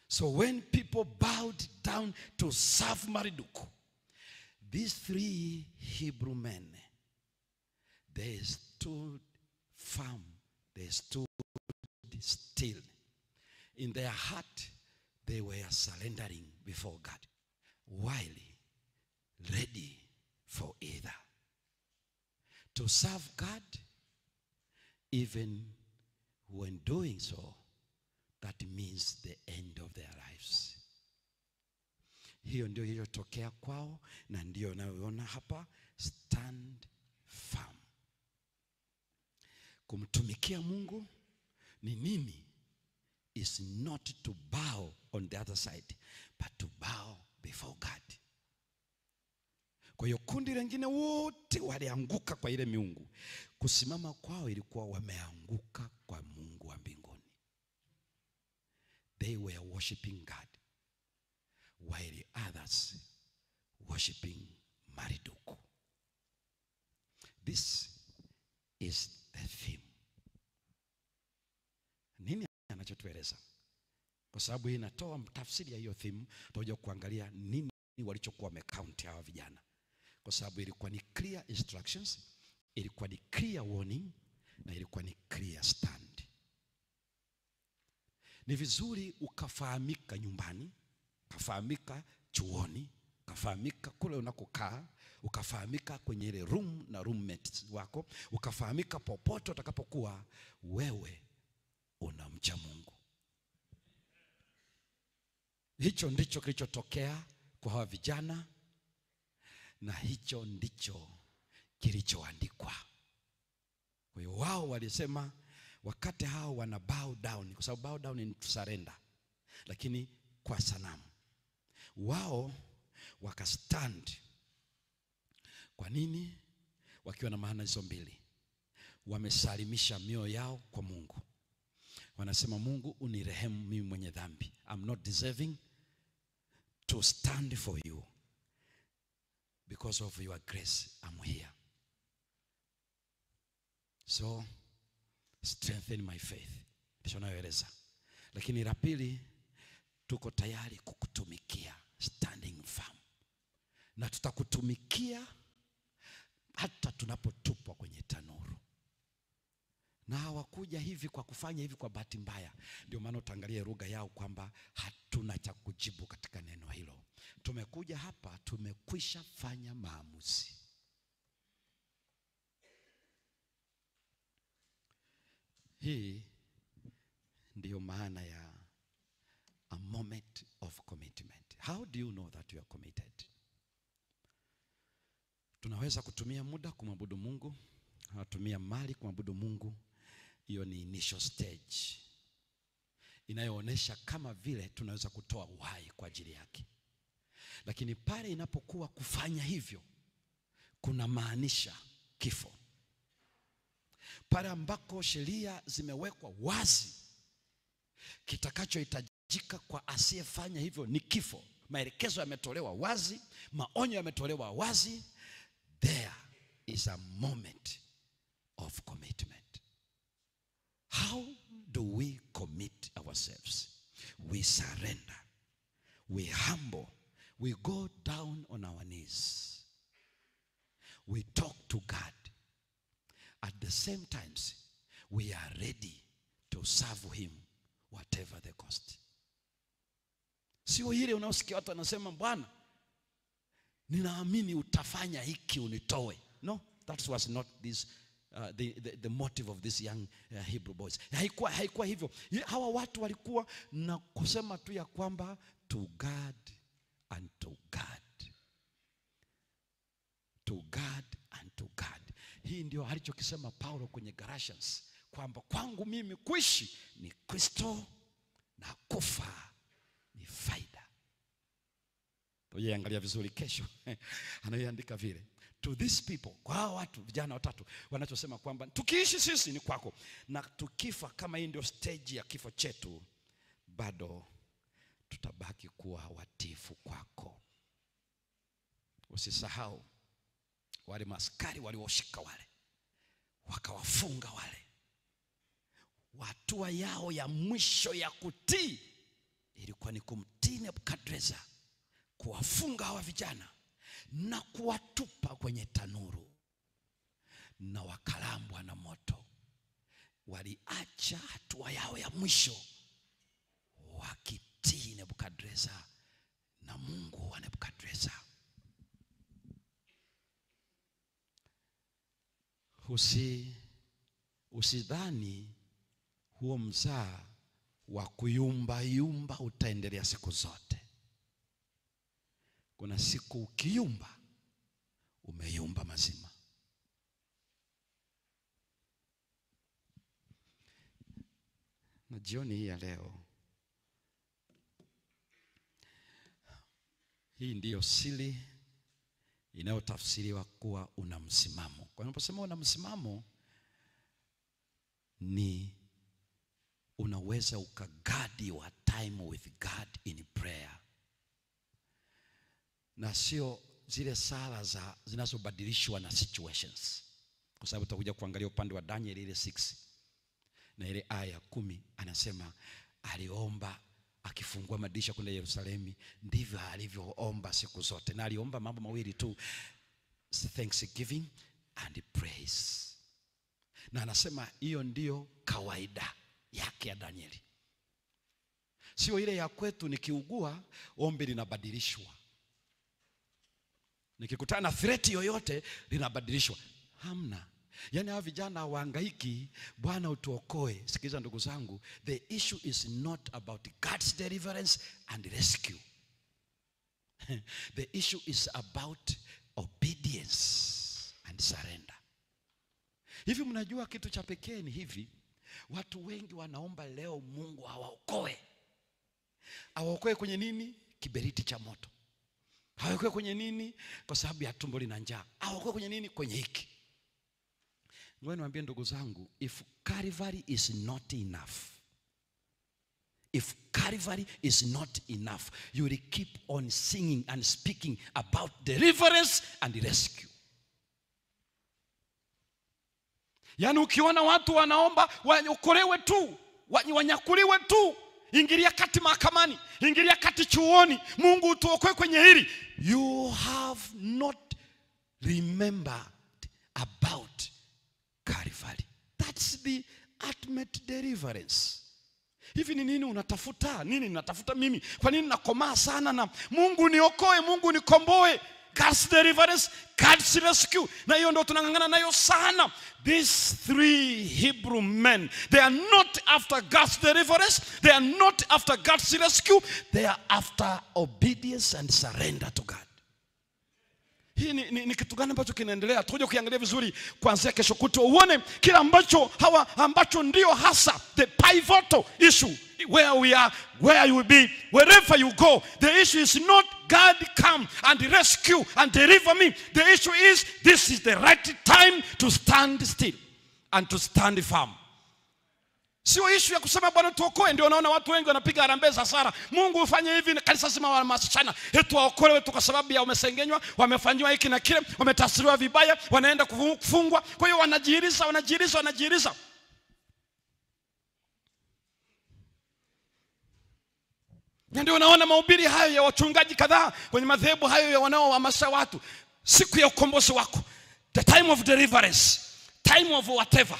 So when people bowed down to serve Marduk, these three Hebrew men, they stood firm, they stood still. In their heart, they were surrendering before God, while ready for either to serve God, even when doing so, that means the end of their lives. Hiyo ndio iliyotokea kwao, na ndio naona hapa, stand firm. Kumtumikia Mungu ni nini? Is not to bow on the other side, but to bow before God. Kwa hiyo kundi lingine wote walianguka kwa ile miungu. Kusimama kwao ilikuwa wameanguka kwa Mungu wa mbinguni. They were worshiping God, while others worshiping Marduk. This is the theme. Nini anachotueleza? Kwa sababu hii inatoa tafsiri ya hiyo theme, tutakuja kuangalia nini walichokuwa wamecount hawa vijana. Kwa sababu ilikuwa ni clear instructions, ilikuwa ni clear warning, na ilikuwa ni clear stand. Ni vizuri ukafahamika nyumbani, ukafahamika chuoni, ukafahamika kule unakokaa, ukafahamika kwenye ile room na roommates wako, ukafahamika popote utakapokuwa, wewe unamcha Mungu. Hicho ndicho kilichotokea kwa hawa vijana, na hicho ndicho kilichoandikwa. Kwa hiyo wao walisema wakati hao wana bow down, kwa sababu bow down ni surrender, lakini kwa sanamu. Wao wakastand. Kwa nini? Wakiwa na maana hizo mbili. Wamesalimisha mioyo yao kwa Mungu. Wanasema, Mungu unirehemu mimi mwenye dhambi. I'm not deserving to stand for you. Because of your grace, I'm here. So, strengthen my faith. Ndicho nayoeleza. Lakini la pili, tuko tayari kukutumikia, standing firm. Na tutakutumikia hata tunapotupwa kwenye tanuru. Na hawakuja hivi kwa kufanya hivi kwa bahati mbaya. Ndio maana utaangalia lugha yao kwamba hatuna cha kujibu katika neno hilo. Tumekuja hapa, tumekwisha fanya maamuzi. Hii ndio maana ya a moment of commitment. How do you know that you are committed? Tunaweza kutumia muda kumwabudu Mungu, tunatumia mali kumwabudu Mungu. Hiyo ni initial stage, inayoonesha kama vile tunaweza kutoa uhai kwa ajili yake. Lakini pale inapokuwa kufanya hivyo kuna maanisha kifo. Pale ambako sheria zimewekwa wazi, kitakachohitajika kwa asiyefanya hivyo ni kifo. Maelekezo yametolewa wazi, maonyo yametolewa wazi. There is a moment of commitment. How do we commit ourselves? We surrender, we humble, we go down on our knees. We talk to God. At the same times, we are ready to serve him whatever the cost. Sio ile unaosikia watu wanasema, Bwana, ninaamini utafanya hiki unitoe. No, that was not this the motive of this young Hebrew boys. Haikuwa hivyo. Hawa watu walikuwa na kusema tu ya kwamba to God and to God. To God and to God. Hii ndio alichokisema Paulo kwenye Galatians, kwamba kwangu mimi kuishi ni Kristo na kufa ni faida. Tuangalia vizuri kesho. Anayeandika vile. To these people, kwa hao watu vijana watatu wanachosema kwamba tukiishi sisi ni kwako, na tukifa kama hii ndio stage ya kifo chetu, bado tutabaki kuwa watifu kwako. Usisahau wale maskari walioshika wale, wakawafunga wale. Hatua yao ya mwisho ya kutii ilikuwa ni kumtii Nebukadreza, kuwafunga hawa vijana na kuwatupa kwenye tanuru, na wakalambwa na moto. Waliacha hatua yao ya mwisho wakitii Nebukadreza na Mungu wa Nebukadreza. Usidhani huo mzaa wa kuyumba yumba utaendelea siku zote. Kuna siku ukiyumba, umeyumba mazima. Na jioni hii ya leo, hii ndiyo siri inayotafsiriwa kuwa una msimamo. Kwa ninaposema una msimamo, ni unaweza ukagadi your time with God in prayer. Na sio zile sala zinazobadilishwa na situations. Kwa sababu tutakuja kuangalia upande wa Daniel ile 6 na ile aya 10, anasema aliomba akifungua madirisha kwenda Yerusalemu, ndivyo alivyoomba siku zote. Na aliomba mambo mawili tu, thanksgiving and praise. Na anasema hiyo ndio kawaida yake ya Danieli. Sio ile ya kwetu nikiugua ombi linabadilishwa, nikikutana na threat yoyote linabadilishwa. Hamna. Yani hawa vijana wahangaiki, Bwana utuokoe. Sikiza ndugu zangu, the issue is not about God's deliverance and rescue. The issue is about obedience and surrender. Hivi mnajua kitu cha pekee ni hivi, watu wengi wanaomba leo Mungu awaokoe. Awaokoe kwenye nini? Kiberiti cha moto. Awaokoe kwenye nini? Kwa sababu ya tumbo lina njaa. Awaokoe kwenye nini? Kwenye hiki. Ngoja niwaambie ndugu zangu, if Calvary is not enough, if Calvary is not enough, you will keep on singing and speaking about deliverance and rescue. Yani ukiona watu wanaomba waokolewe tu, wanyakuliwe tu, ingilia kati mahakamani, ingilia kati chuoni, Mungu utuokoe kwenye hili, you have not remembered about Calvary. That's the ultimate deliverance. Hivi ni nini unatafuta? Nini natafuta mimi? Kwa nini nakomaa sana na Mungu niokoe, Mungu nikomboe? God's deliverance, God's rescue. Na hiyo ndio tunangangana nayo sana. These three Hebrew men, they are not after God's deliverance, they are not after God's rescue, they are after obedience and surrender to God. Hii ni kitu gani ambacho kinaendelea? Tuje kuangalia vizuri kuanzia kesho kutwa uone kila ambacho ndio hasa the pivotal issue where we are, where you will be, wherever you go. The issue is not God come and rescue and deliver me. The issue is this is the right time to stand still and to stand firm. Sio issue ya kusema Bwana tuokoe. Ndio naona watu wengi wanapiga harambee za sara. Mungu ufanye hivi, kanisa sema wanamasichana. Hetu waokolewe wetu kwa sababu ya wamesengenywa, wamefanywa hiki na kile, wametafsiriwa vibaya, wanaenda kufungwa. Kwa hiyo wanajiiriza. Na ndio unaona mahubiri hayo ya wachungaji kadhaa kwenye madhehebu hayo ya wanaohamasisha watu, siku ya ukombozi wako, the time of deliverance, time of whatever,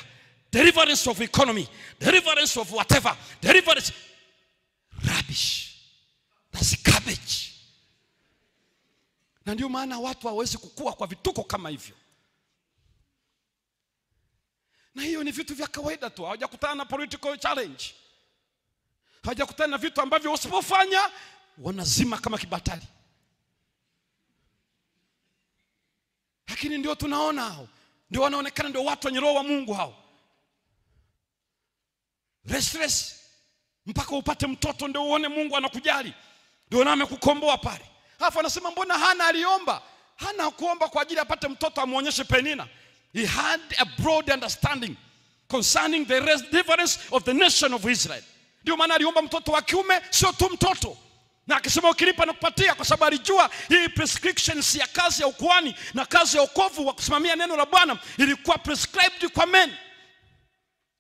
deliverance of economy, deliverance of whatever, deliverance. Rubbish. That's garbage. Na ndio maana watu hawawezi kukua kwa vituko kama hivyo. Na hiyo ni vitu vya kawaida tu. Hawajakutana na political challenge. Hawajakutana na vitu ambavyo usipofanya wanazima kama kibatari. Lakini ndio tunaona hao. Ndio wanaonekana ndio watu wenye roho wa Mungu hao. Restless. Mpaka upate mtoto ndio uone Mungu anakujali. Ndio na amekukomboa pale. Alafu anasema mbona Hana aliomba? Hana hakuomba kwa ajili apate mtoto amuonyeshe Penina. He had a broad understanding concerning the deliverance of the nation of Israel. Ndio maana aliomba mtoto wa kiume, sio tu mtoto. Na akisema ukinipa nakupatia, kwa sababu alijua hii prescriptions ya kazi ya ukuhani na kazi ya wokovu wa kusimamia neno la Bwana ilikuwa prescribed kwa men.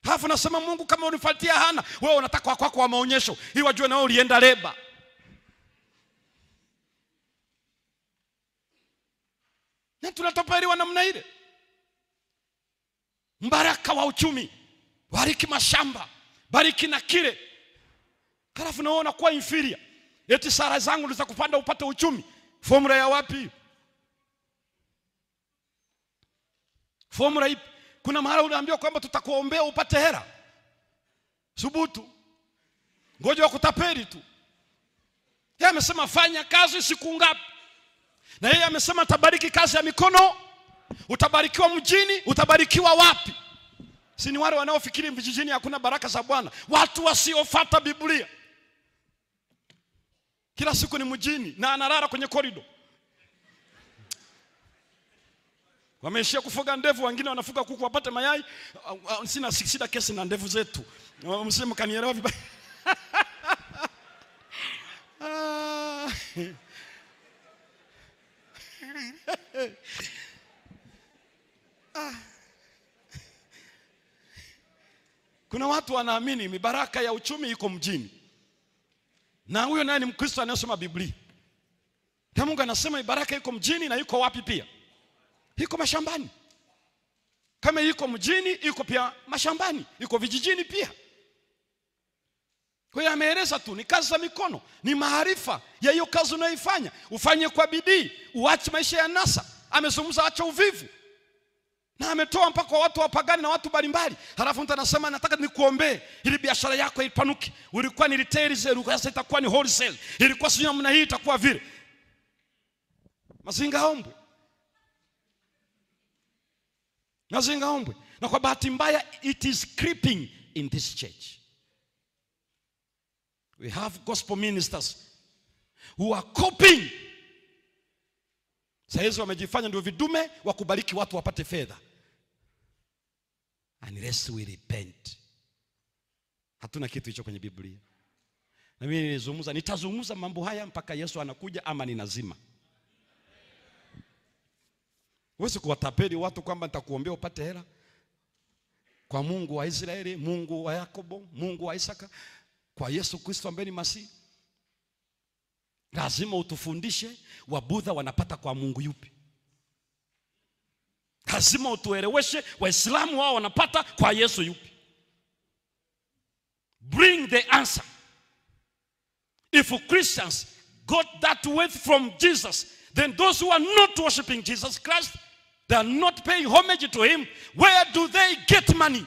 Alafu nasema Mungu kama unifuatia Hana, wewe unataka kwako wa maonyesho, ili wajue na wewe ulienda leba. Na tunatapeliwa namna ile. Mbaraka wa uchumi, bariki mashamba, bariki na kile. Halafu naona kuwa inferior. Eti sara zangu za kupanda upate uchumi. Formula ya wapi? Formula ipi? Kuna mahali unaambiwa kwamba tutakuombea upate hela. Subutu. Ngoja wakutapeli tu. Yeye amesema fanya kazi siku ngapi? Na yeye amesema tabariki kazi ya mikono. Utabarikiwa mjini, utabarikiwa wapi? Si ni wale wanaofikiri vijijini hakuna baraka za Bwana. Watu wasiofuata Biblia. Kila siku ni mjini na analala kwenye korido. Wameishia kufuga ndevu, wengine wanafuga kuku wapate mayai. Sina shida kesi na ndevu zetu. Msema kanielewa vibaya. Kuna watu wanaamini mibaraka ya uchumi iko mjini. Na huyo naye ni Mkristo anayesoma Biblia. Na Mungu anasema mibaraka iko mjini, na iko wapi pia? Iko mashambani. Kama iko mjini, iko pia mashambani, iko vijijini pia. Kwa hiyo ameeleza tu ni kazi za mikono, ni maarifa ya hiyo kazi unayoifanya. Ufanye kwa bidii, uache maisha ya nasa. Amezungumza acha uvivu. Na ametoa mpaka kwa watu wapagani na watu mbalimbali. Halafu mtu anasema nataka nikuombee ili biashara yako ipanuke. Ulikuwa ni retail, sasa itakuwa ni wholesale. Ilikuwa sio namna hii, itakuwa vile. Mazinga ombwe. Mazinga ombwe. Na kwa bahati mbaya it is creeping in this church. We have gospel ministers who are coping. Sasa wamejifanya ndio vidume wa kubariki watu wapate fedha. Unless we repent. Hatuna kitu hicho kwenye Biblia. Na mimi nitazungumza mambo haya mpaka Yesu anakuja ama ninazima. Huwezi kuwatapeli watu kwamba nitakuombea upate hela. Kwa Mungu wa Israeli, Mungu wa Yakobo, Mungu wa Isaka, kwa Yesu Kristo ambaye ni Masihi. Lazima utufundishe Wabudha wanapata kwa Mungu yupi. Lazima utueleweshe Waislamu wao wanapata kwa Yesu yupi. Bring the answer. If Christians got that word from Jesus, then those who are not worshiping Jesus Christ, they are not paying homage to him, where do they get money?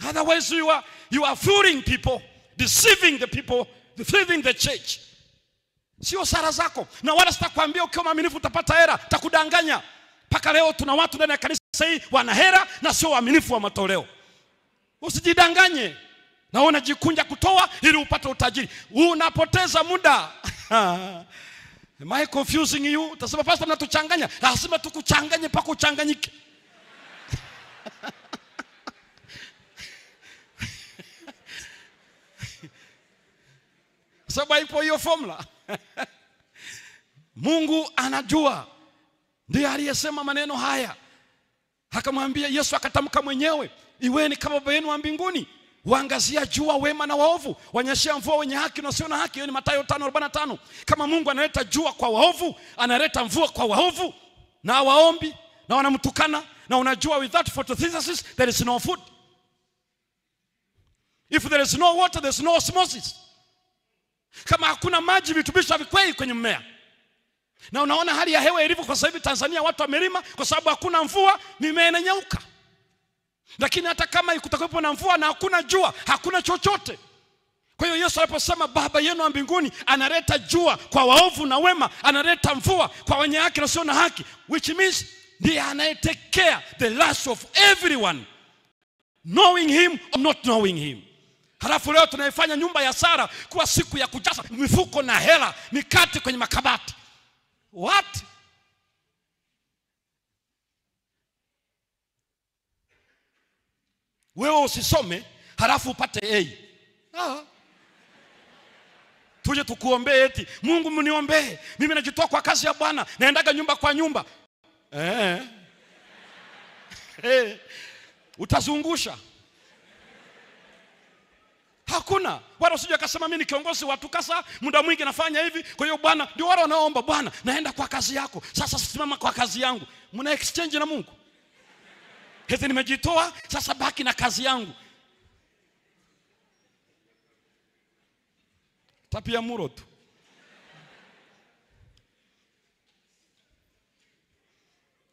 Otherwise you are fooling people, deceiving the people, deceiving the church. Sio sara zako. Na wala sitakwambia ukiwa mwaminifu utapata hela, takudanganya. Paka leo tuna watu ndani ya kanisa hii wana hela na sio waaminifu wa matoleo. Usijidanganye. Na unajikunja kutoa ili upate utajiri. Unapoteza muda. Am I confusing you? Utasema pastor mnatuchanganya. Lazima tukuchanganye mpaka uchanganyike. Sababu ipo hiyo formula. Mungu anajua. Ndiye aliyesema maneno haya. Akamwambia Yesu, akatamka mwenyewe, iweni kama Baba yenu wa mbinguni. Waangazia jua wema na waovu, wanyeshea mvua wenye haki na wasio na haki. Hiyo ni Mathayo 5:45. Kama Mungu analeta jua kwa waovu, analeta mvua kwa waovu na waombi na wanamtukana, na unajua without photosynthesis there is no food. If there is no water there is no osmosis. Kama hakuna maji, vitubisho havikwei kwenye mmea. Na unaona hali ya hewa ilivyo kwa sababu Tanzania watu wamelima kwa sababu hakuna mvua, mimea inanyauka. Lakini hata kama kutakuwepo na mvua na hakuna jua, hakuna chochote. Kwa hiyo Yesu aliposema Baba yenu wa mbinguni analeta jua kwa waovu na wema, analeta mvua kwa wenye haki na wasio na haki, which means ndiye anayetake care the lives of everyone, knowing him or not knowing him. Halafu leo tunaifanya nyumba ya Sara kuwa siku ya kujaza mifuko na hela, mikate kwenye makabati. What? Wewe usisome halafu upate A. Tuje tukuombee eti Mungu mniombee, mimi najitoa kwa kazi ya Bwana, naendaga nyumba kwa nyumba. Utazungusha. Hakuna. Wala usije akasema mimi ni kiongozi wa TUCASA, muda mwingi nafanya hivi, kwa hiyo Bwana ndio wale wanaoomba Bwana naenda kwa kazi yako. Sasa simama kwa kazi yangu. Mna exchange na Mungu. Heti nimejitoa, sasa baki na kazi yangu. Tapia muro tu.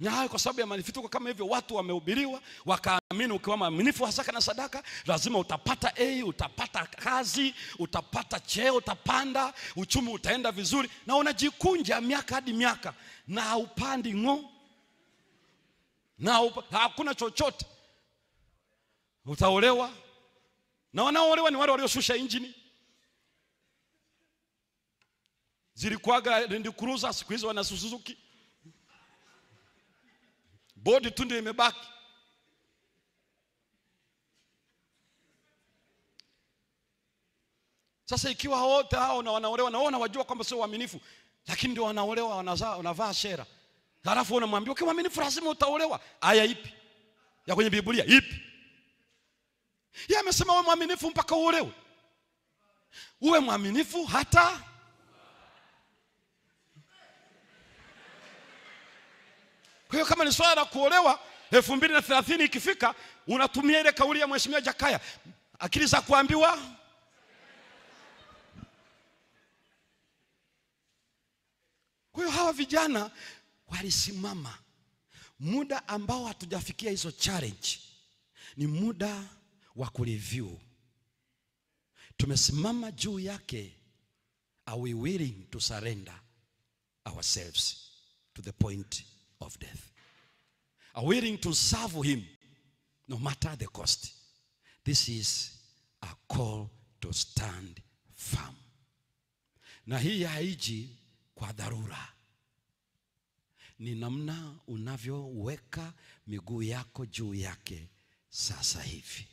Na kwa sababu ya manifituko kama hivyo, watu wamehubiriwa wakaamini ukiwa mwaminifu hasa na sadaka lazima utapata utapata kazi, utapata cheo, utapanda, uchumi utaenda vizuri, na unajikunja miaka hadi miaka na upandi na hakuna chochote. Utaolewa, na wanaoolewa ni wale walioshusha injini. Zilikuwaga Land Cruiser, siku hizo wana Suzuki. Bodi tu ndio imebaki. Sasa ikiwa wote hao na wanaolewa na wajua kwamba sio waaminifu, lakini ndio wanaolewa, wanavaa shera. Halafu unamwambia ukiwa mwaminifu lazima utaolewa. Aya ipi? Ya kwenye Biblia ipi? Yeye amesema wewe mwaminifu mpaka uolewe. Uwe mwaminifu hata kwa hiyo kama ni swala la kuolewa 2030 ikifika, unatumia ile kauli ya Mheshimiwa Jakaya, akili za kuambiwa. Kwa hiyo hawa vijana walisimama. Muda ambao hatujafikia hizo challenge ni muda wa kureview. Tumesimama juu yake. Are we willing to surrender ourselves to the point of death? Are willing to serve him no matter the cost? This is a call to stand firm. Na hii haiji kwa dharura. Ni namna unavyoweka miguu yako juu yake sasa hivi.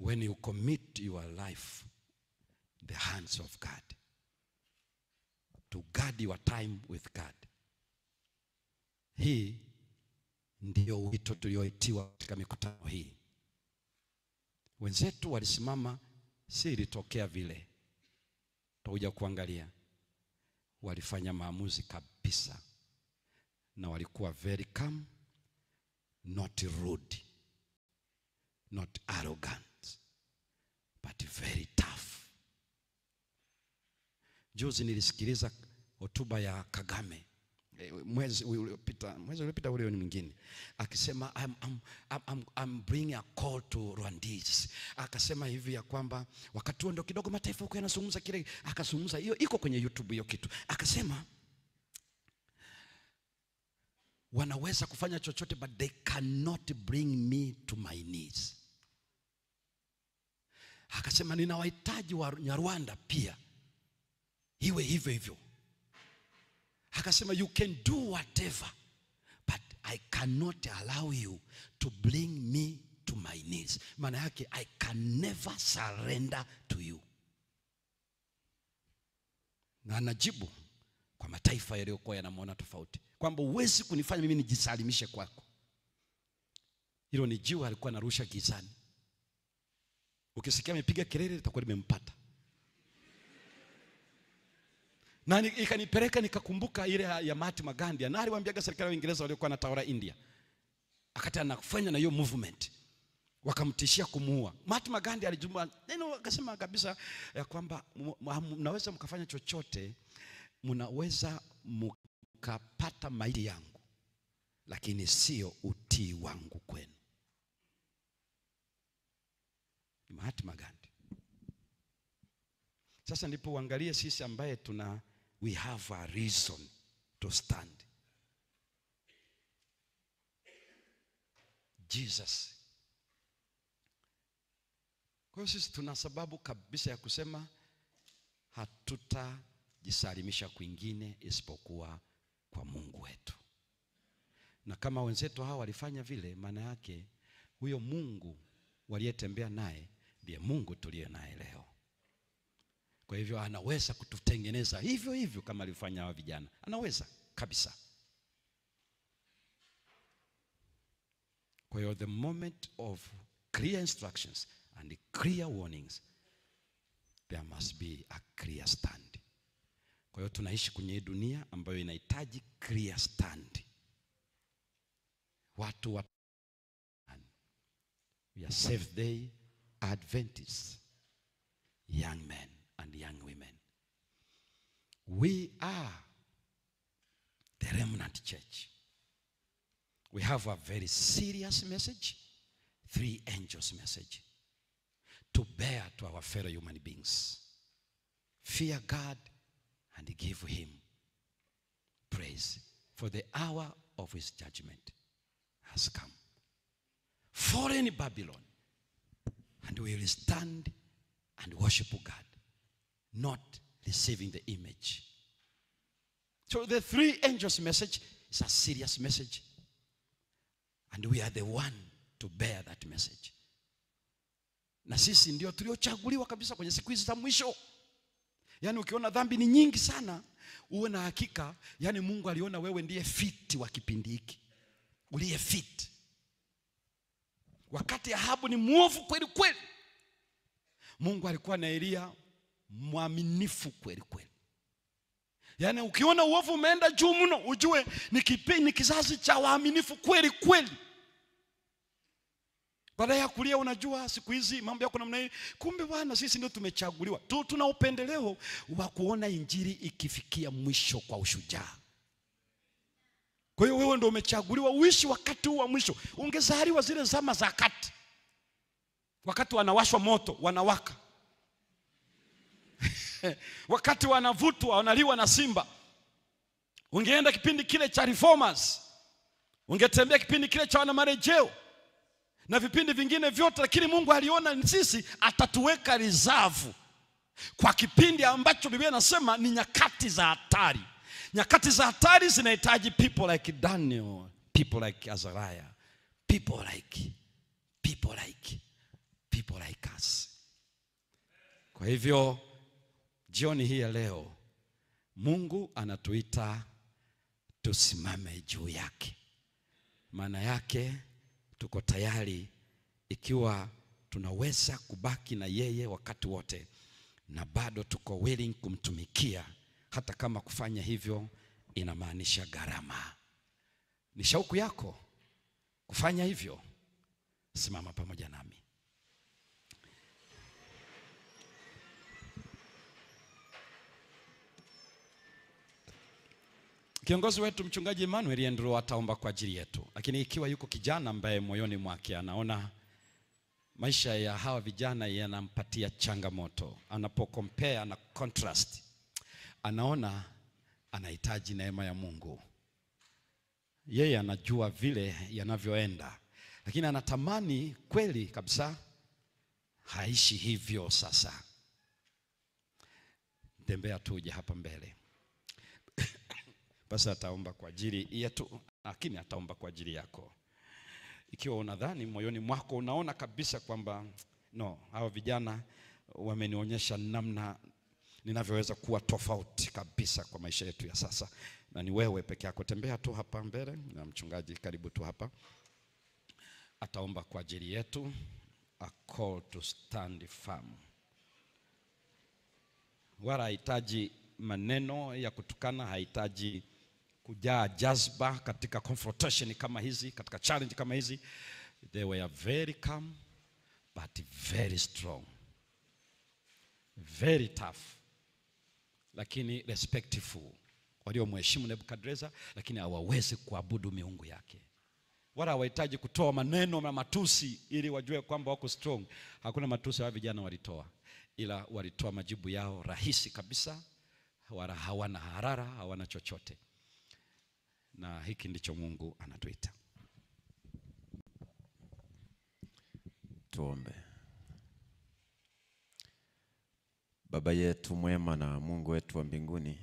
When you commit your life in the hands of God, to guard your time with God. Hii ndio wito tulioitiwa katika mikutano hii. Wenzetu walisimama, si ilitokea vile. Tutakuja kuangalia. Walifanya maamuzi kabisa, na walikuwa very calm, not rude, not arrogant, but very tough. Juzi nilisikiliza hotuba ya Kagame mwezi uliopita ule ni mwingine, akisema I'm bringing a call to Rwandese. Akasema hivi ya kwamba wakati huo ndio kidogo mataifa huko yanazungumza kile, akazungumza hiyo iko kwenye YouTube hiyo kitu. Akasema wanaweza kufanya chochote but they cannot bring me to my knees. Akasema ninawahitaji wa Rwanda pia iwe hivyo hivyo. Akasema you can do whatever but I cannot allow you to bring me to my knees. Maana yake I can never surrender to you. Na anajibu kwa mataifa yaliyokuwa yanamuona tofauti, kwamba uwezi kunifanya mimi nijisalimishe kwako. Hilo ni jiwe alikuwa anarusha gizani. Ukisikia amepiga kelele litakuwa limempata. Na ikanipeleka nikakumbuka ile ya Mahatma Gandhi. Na aliwaambiaga serikali ya Uingereza waliokuwa wanatawala India, akati anafanya na hiyo movement, wakamtishia kumuua. Mahatma Gandhi alijumua neno akasema kabisa ya kwamba mnaweza mkafanya chochote, mnaweza mkapata maiti yangu, lakini sio utii wangu kwenu. Mahatma Gandhi. Sasa ndipo uangalie sisi ambaye we have a reason to stand. Jesus. Kwa hiyo sisi tuna sababu kabisa ya kusema hatutajisalimisha kwingine isipokuwa kwa Mungu wetu. Na kama wenzetu hawa walifanya vile, maana yake huyo Mungu waliyetembea naye ndiye Mungu tuliye naye leo. Kwa hivyo anaweza kututengeneza hivyo hivyo kama alifanya hawa vijana. Anaweza kabisa. Kwa hiyo the moment of clear instructions and clear warnings, there must be a clear stand. Kwa hiyo tunaishi kwenye dunia ambayo inahitaji clear stand. We are Seventh-day Adventists, young men and young women. We are the remnant church. We have a very serious message, 3 angels message, to bear to our fellow human beings. Fear God and give him praise, for the hour of his judgment has come. Foreign Babylon, and we will stand and worship God, not receiving the image. So the 3 angels message is a serious message, and we are the one to bear that message. Na sisi ndio tuliochaguliwa kabisa kwenye siku hizi za mwisho. Yaani ukiona dhambi ni nyingi sana, uwe na hakika, yaani Mungu aliona wewe ndiye fit wa kipindi hiki. Uliye fit. Wakati Ahabu ni muovu kweli kweli, Mungu alikuwa na Elia mwaminifu kweli kweli. Yaani ukiona uovu umeenda juu mno, ujue ni kizazi cha waaminifu kweli kweli. Baada ya kulia unajua siku hizi mambo yako namna hii, kumbe bwana sisi ndio tumechaguliwa. Tuna upendeleo wa kuona injili ikifikia mwisho kwa ushujaa. Kwa hiyo wewe ndio umechaguliwa uishi wakati huu wa mwisho. Ungezaliwa zile zama za kati, wakati wanawashwa moto wanawaka, wakati wanavutwa wanaliwa na simba. Ungeenda kipindi kile cha reformers, ungetembea kipindi kile cha wana marejeo na vipindi vingine vyote. Lakini Mungu aliona sisi atatuweka reserve kwa kipindi ambacho Biblia inasema ni nyakati za hatari. Nyakati za hatari zinahitaji people like Daniel, people like Azariah, people like us. Kwa hivyo jioni hii ya leo Mungu anatuita tusimame juu yake. Maana yake tuko tayari ikiwa tunaweza kubaki na yeye wakati wote, na bado tuko willing kumtumikia, hata kama kufanya hivyo inamaanisha gharama. Ni shauku yako kufanya hivyo? Simama pamoja nami. Kiongozi wetu mchungaji Emmanuel Andrew ataomba kwa ajili yetu. Lakini ikiwa yuko kijana ambaye moyoni mwake anaona maisha ya hawa vijana yanampatia changamoto, anapocompare na contrast, anaona anahitaji neema ya Mungu. Yeye anajua vile yanavyoenda, lakini anatamani kweli kabisa haishi hivyo. Sasa tembea tuje hapa mbele. Basi ataomba kwa ajili yetu, lakini ataomba kwa ajili yako. Ikiwa unadhani moyoni mwako unaona kabisa kwamba no, hao vijana wamenionyesha namna ninavyoweza kuwa tofauti kabisa kwa maisha yetu ya sasa, na ni wewe peke yako, tembea tu hapa mbele, na mchungaji karibu tu hapa. Ataomba kwa ajili yetu are called to stand firm. Wala hahitaji maneno ya kutukana, hahitaji kujaa jazba katika confrontation kama hizi, katika challenge kama hizi. They were very calm but very strong, very tough, lakini respectful. Waliomheshimu Nebukadreza, lakini hawawezi kuabudu miungu yake. Wala hawahitaji kutoa maneno na matusi ili wajue kwamba wako strong. Hakuna matusi wa vijana walitoa, ila walitoa majibu yao rahisi kabisa, wala hawana harara, hawana chochote. Na hiki ndicho Mungu anatuita. Tuombe. Baba yetu mwema na Mungu wetu wa mbinguni,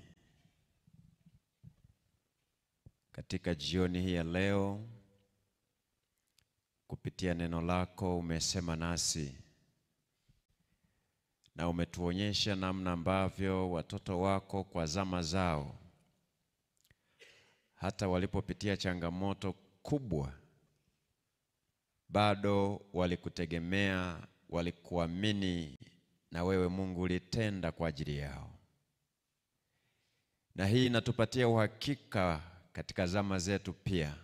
katika jioni hii ya leo, kupitia neno lako umesema nasi na umetuonyesha namna ambavyo watoto wako kwa zama zao, hata walipopitia changamoto kubwa, bado walikutegemea, walikuamini, na wewe Mungu ulitenda kwa ajili yao. Na hii inatupatia uhakika katika zama zetu pia,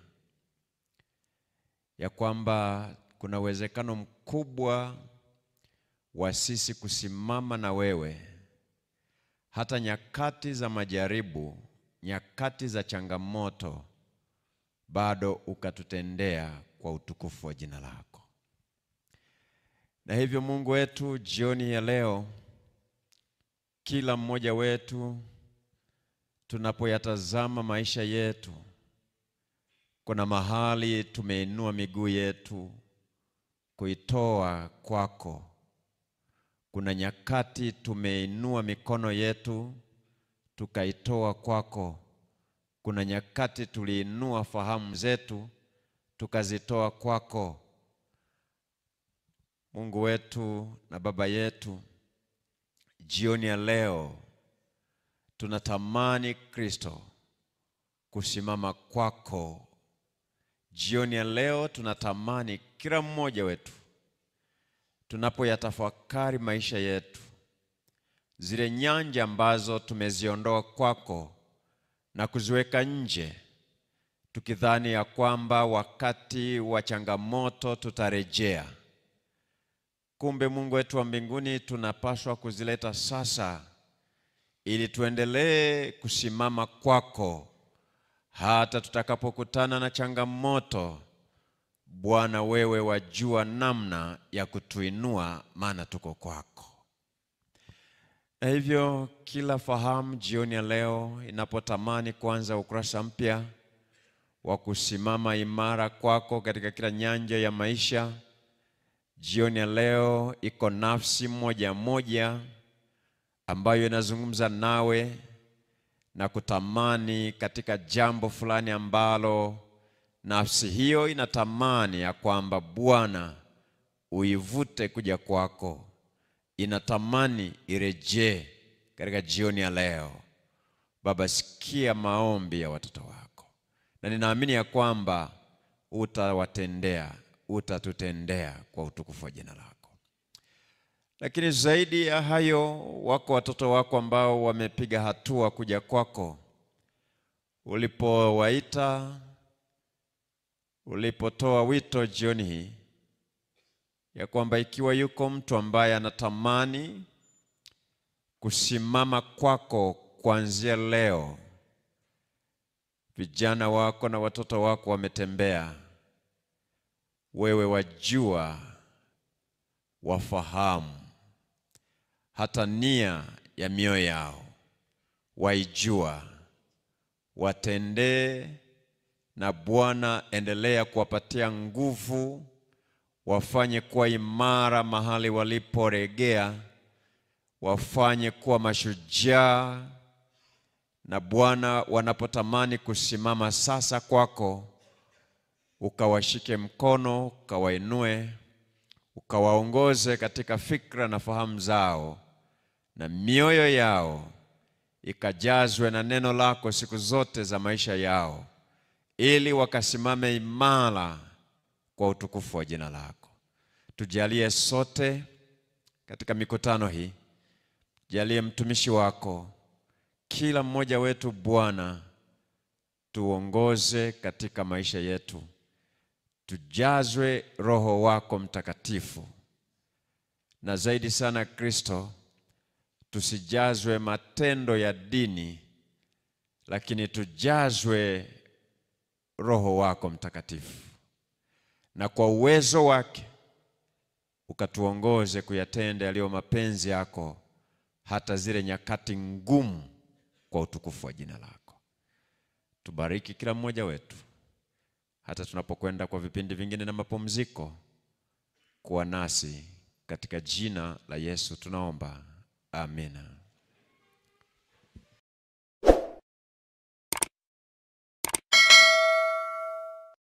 ya kwamba kuna uwezekano mkubwa wa sisi kusimama na wewe hata nyakati za majaribu, nyakati za changamoto, bado ukatutendea kwa utukufu wa jina lako. Na hivyo Mungu wetu, jioni ya leo, kila mmoja wetu tunapoyatazama maisha yetu, kuna mahali tumeinua miguu yetu kuitoa kwako. Kuna nyakati tumeinua mikono yetu tukaitoa kwako. Kuna nyakati tuliinua fahamu zetu tukazitoa kwako. Mungu wetu na Baba yetu, jioni ya leo tunatamani Kristo kusimama kwako. Jioni ya leo tunatamani kila mmoja wetu, tunapoyatafakari maisha yetu, zile nyanja ambazo tumeziondoa kwako na kuziweka nje, tukidhani ya kwamba wakati wa changamoto tutarejea. Kumbe Mungu wetu wa mbinguni, tunapaswa kuzileta sasa ili tuendelee kusimama kwako hata tutakapokutana na changamoto. Bwana, wewe wajua namna ya kutuinua, maana tuko kwako. Na hivyo kila fahamu jioni ya leo inapotamani kuanza ukurasa mpya wa kusimama imara kwako katika kila nyanja ya maisha, jioni ya leo iko nafsi moja moja ambayo inazungumza nawe na kutamani katika jambo fulani ambalo nafsi hiyo inatamani ya kwamba Bwana uivute kuja kwako. Inatamani irejee katika jioni ya leo. Baba, sikia maombi ya watoto wako, na ninaamini ya kwamba utawatendea, utatutendea kwa utukufu wa jina lako. Lakini zaidi ya hayo, wako watoto wako ambao wamepiga hatua kuja kwako. Ulipowaita, ulipotoa wito jioni hii ya kwamba ikiwa yuko mtu ambaye anatamani kusimama kwako kuanzia leo, vijana wako na watoto wako wametembea. Wewe wajua, wafahamu hata nia ya mioyo yao, waijua. Watendee, na Bwana endelea kuwapatia nguvu, wafanye kuwa imara mahali waliporegea, wafanye kuwa mashujaa. Na Bwana, wanapotamani kusimama sasa kwako, ukawashike mkono, ukawainue, ukawaongoze katika fikra na fahamu zao, na mioyo yao ikajazwe na neno lako siku zote za maisha yao, ili wakasimame imara kwa utukufu wa jina lako. tujalie sote katika mikutano hii, jalie mtumishi wako, kila mmoja wetu Bwana, tuongoze katika maisha yetu, tujazwe Roho wako Mtakatifu, na zaidi sana Kristo, tusijazwe matendo ya dini, lakini tujazwe Roho wako Mtakatifu, na kwa uwezo wake ukatuongoze kuyatenda yaliyo mapenzi yako, hata zile nyakati ngumu, kwa utukufu wa jina lako. Tubariki kila mmoja wetu, hata tunapokwenda kwa vipindi vingine na mapumziko. Kuwa nasi katika jina la Yesu tunaomba, amina.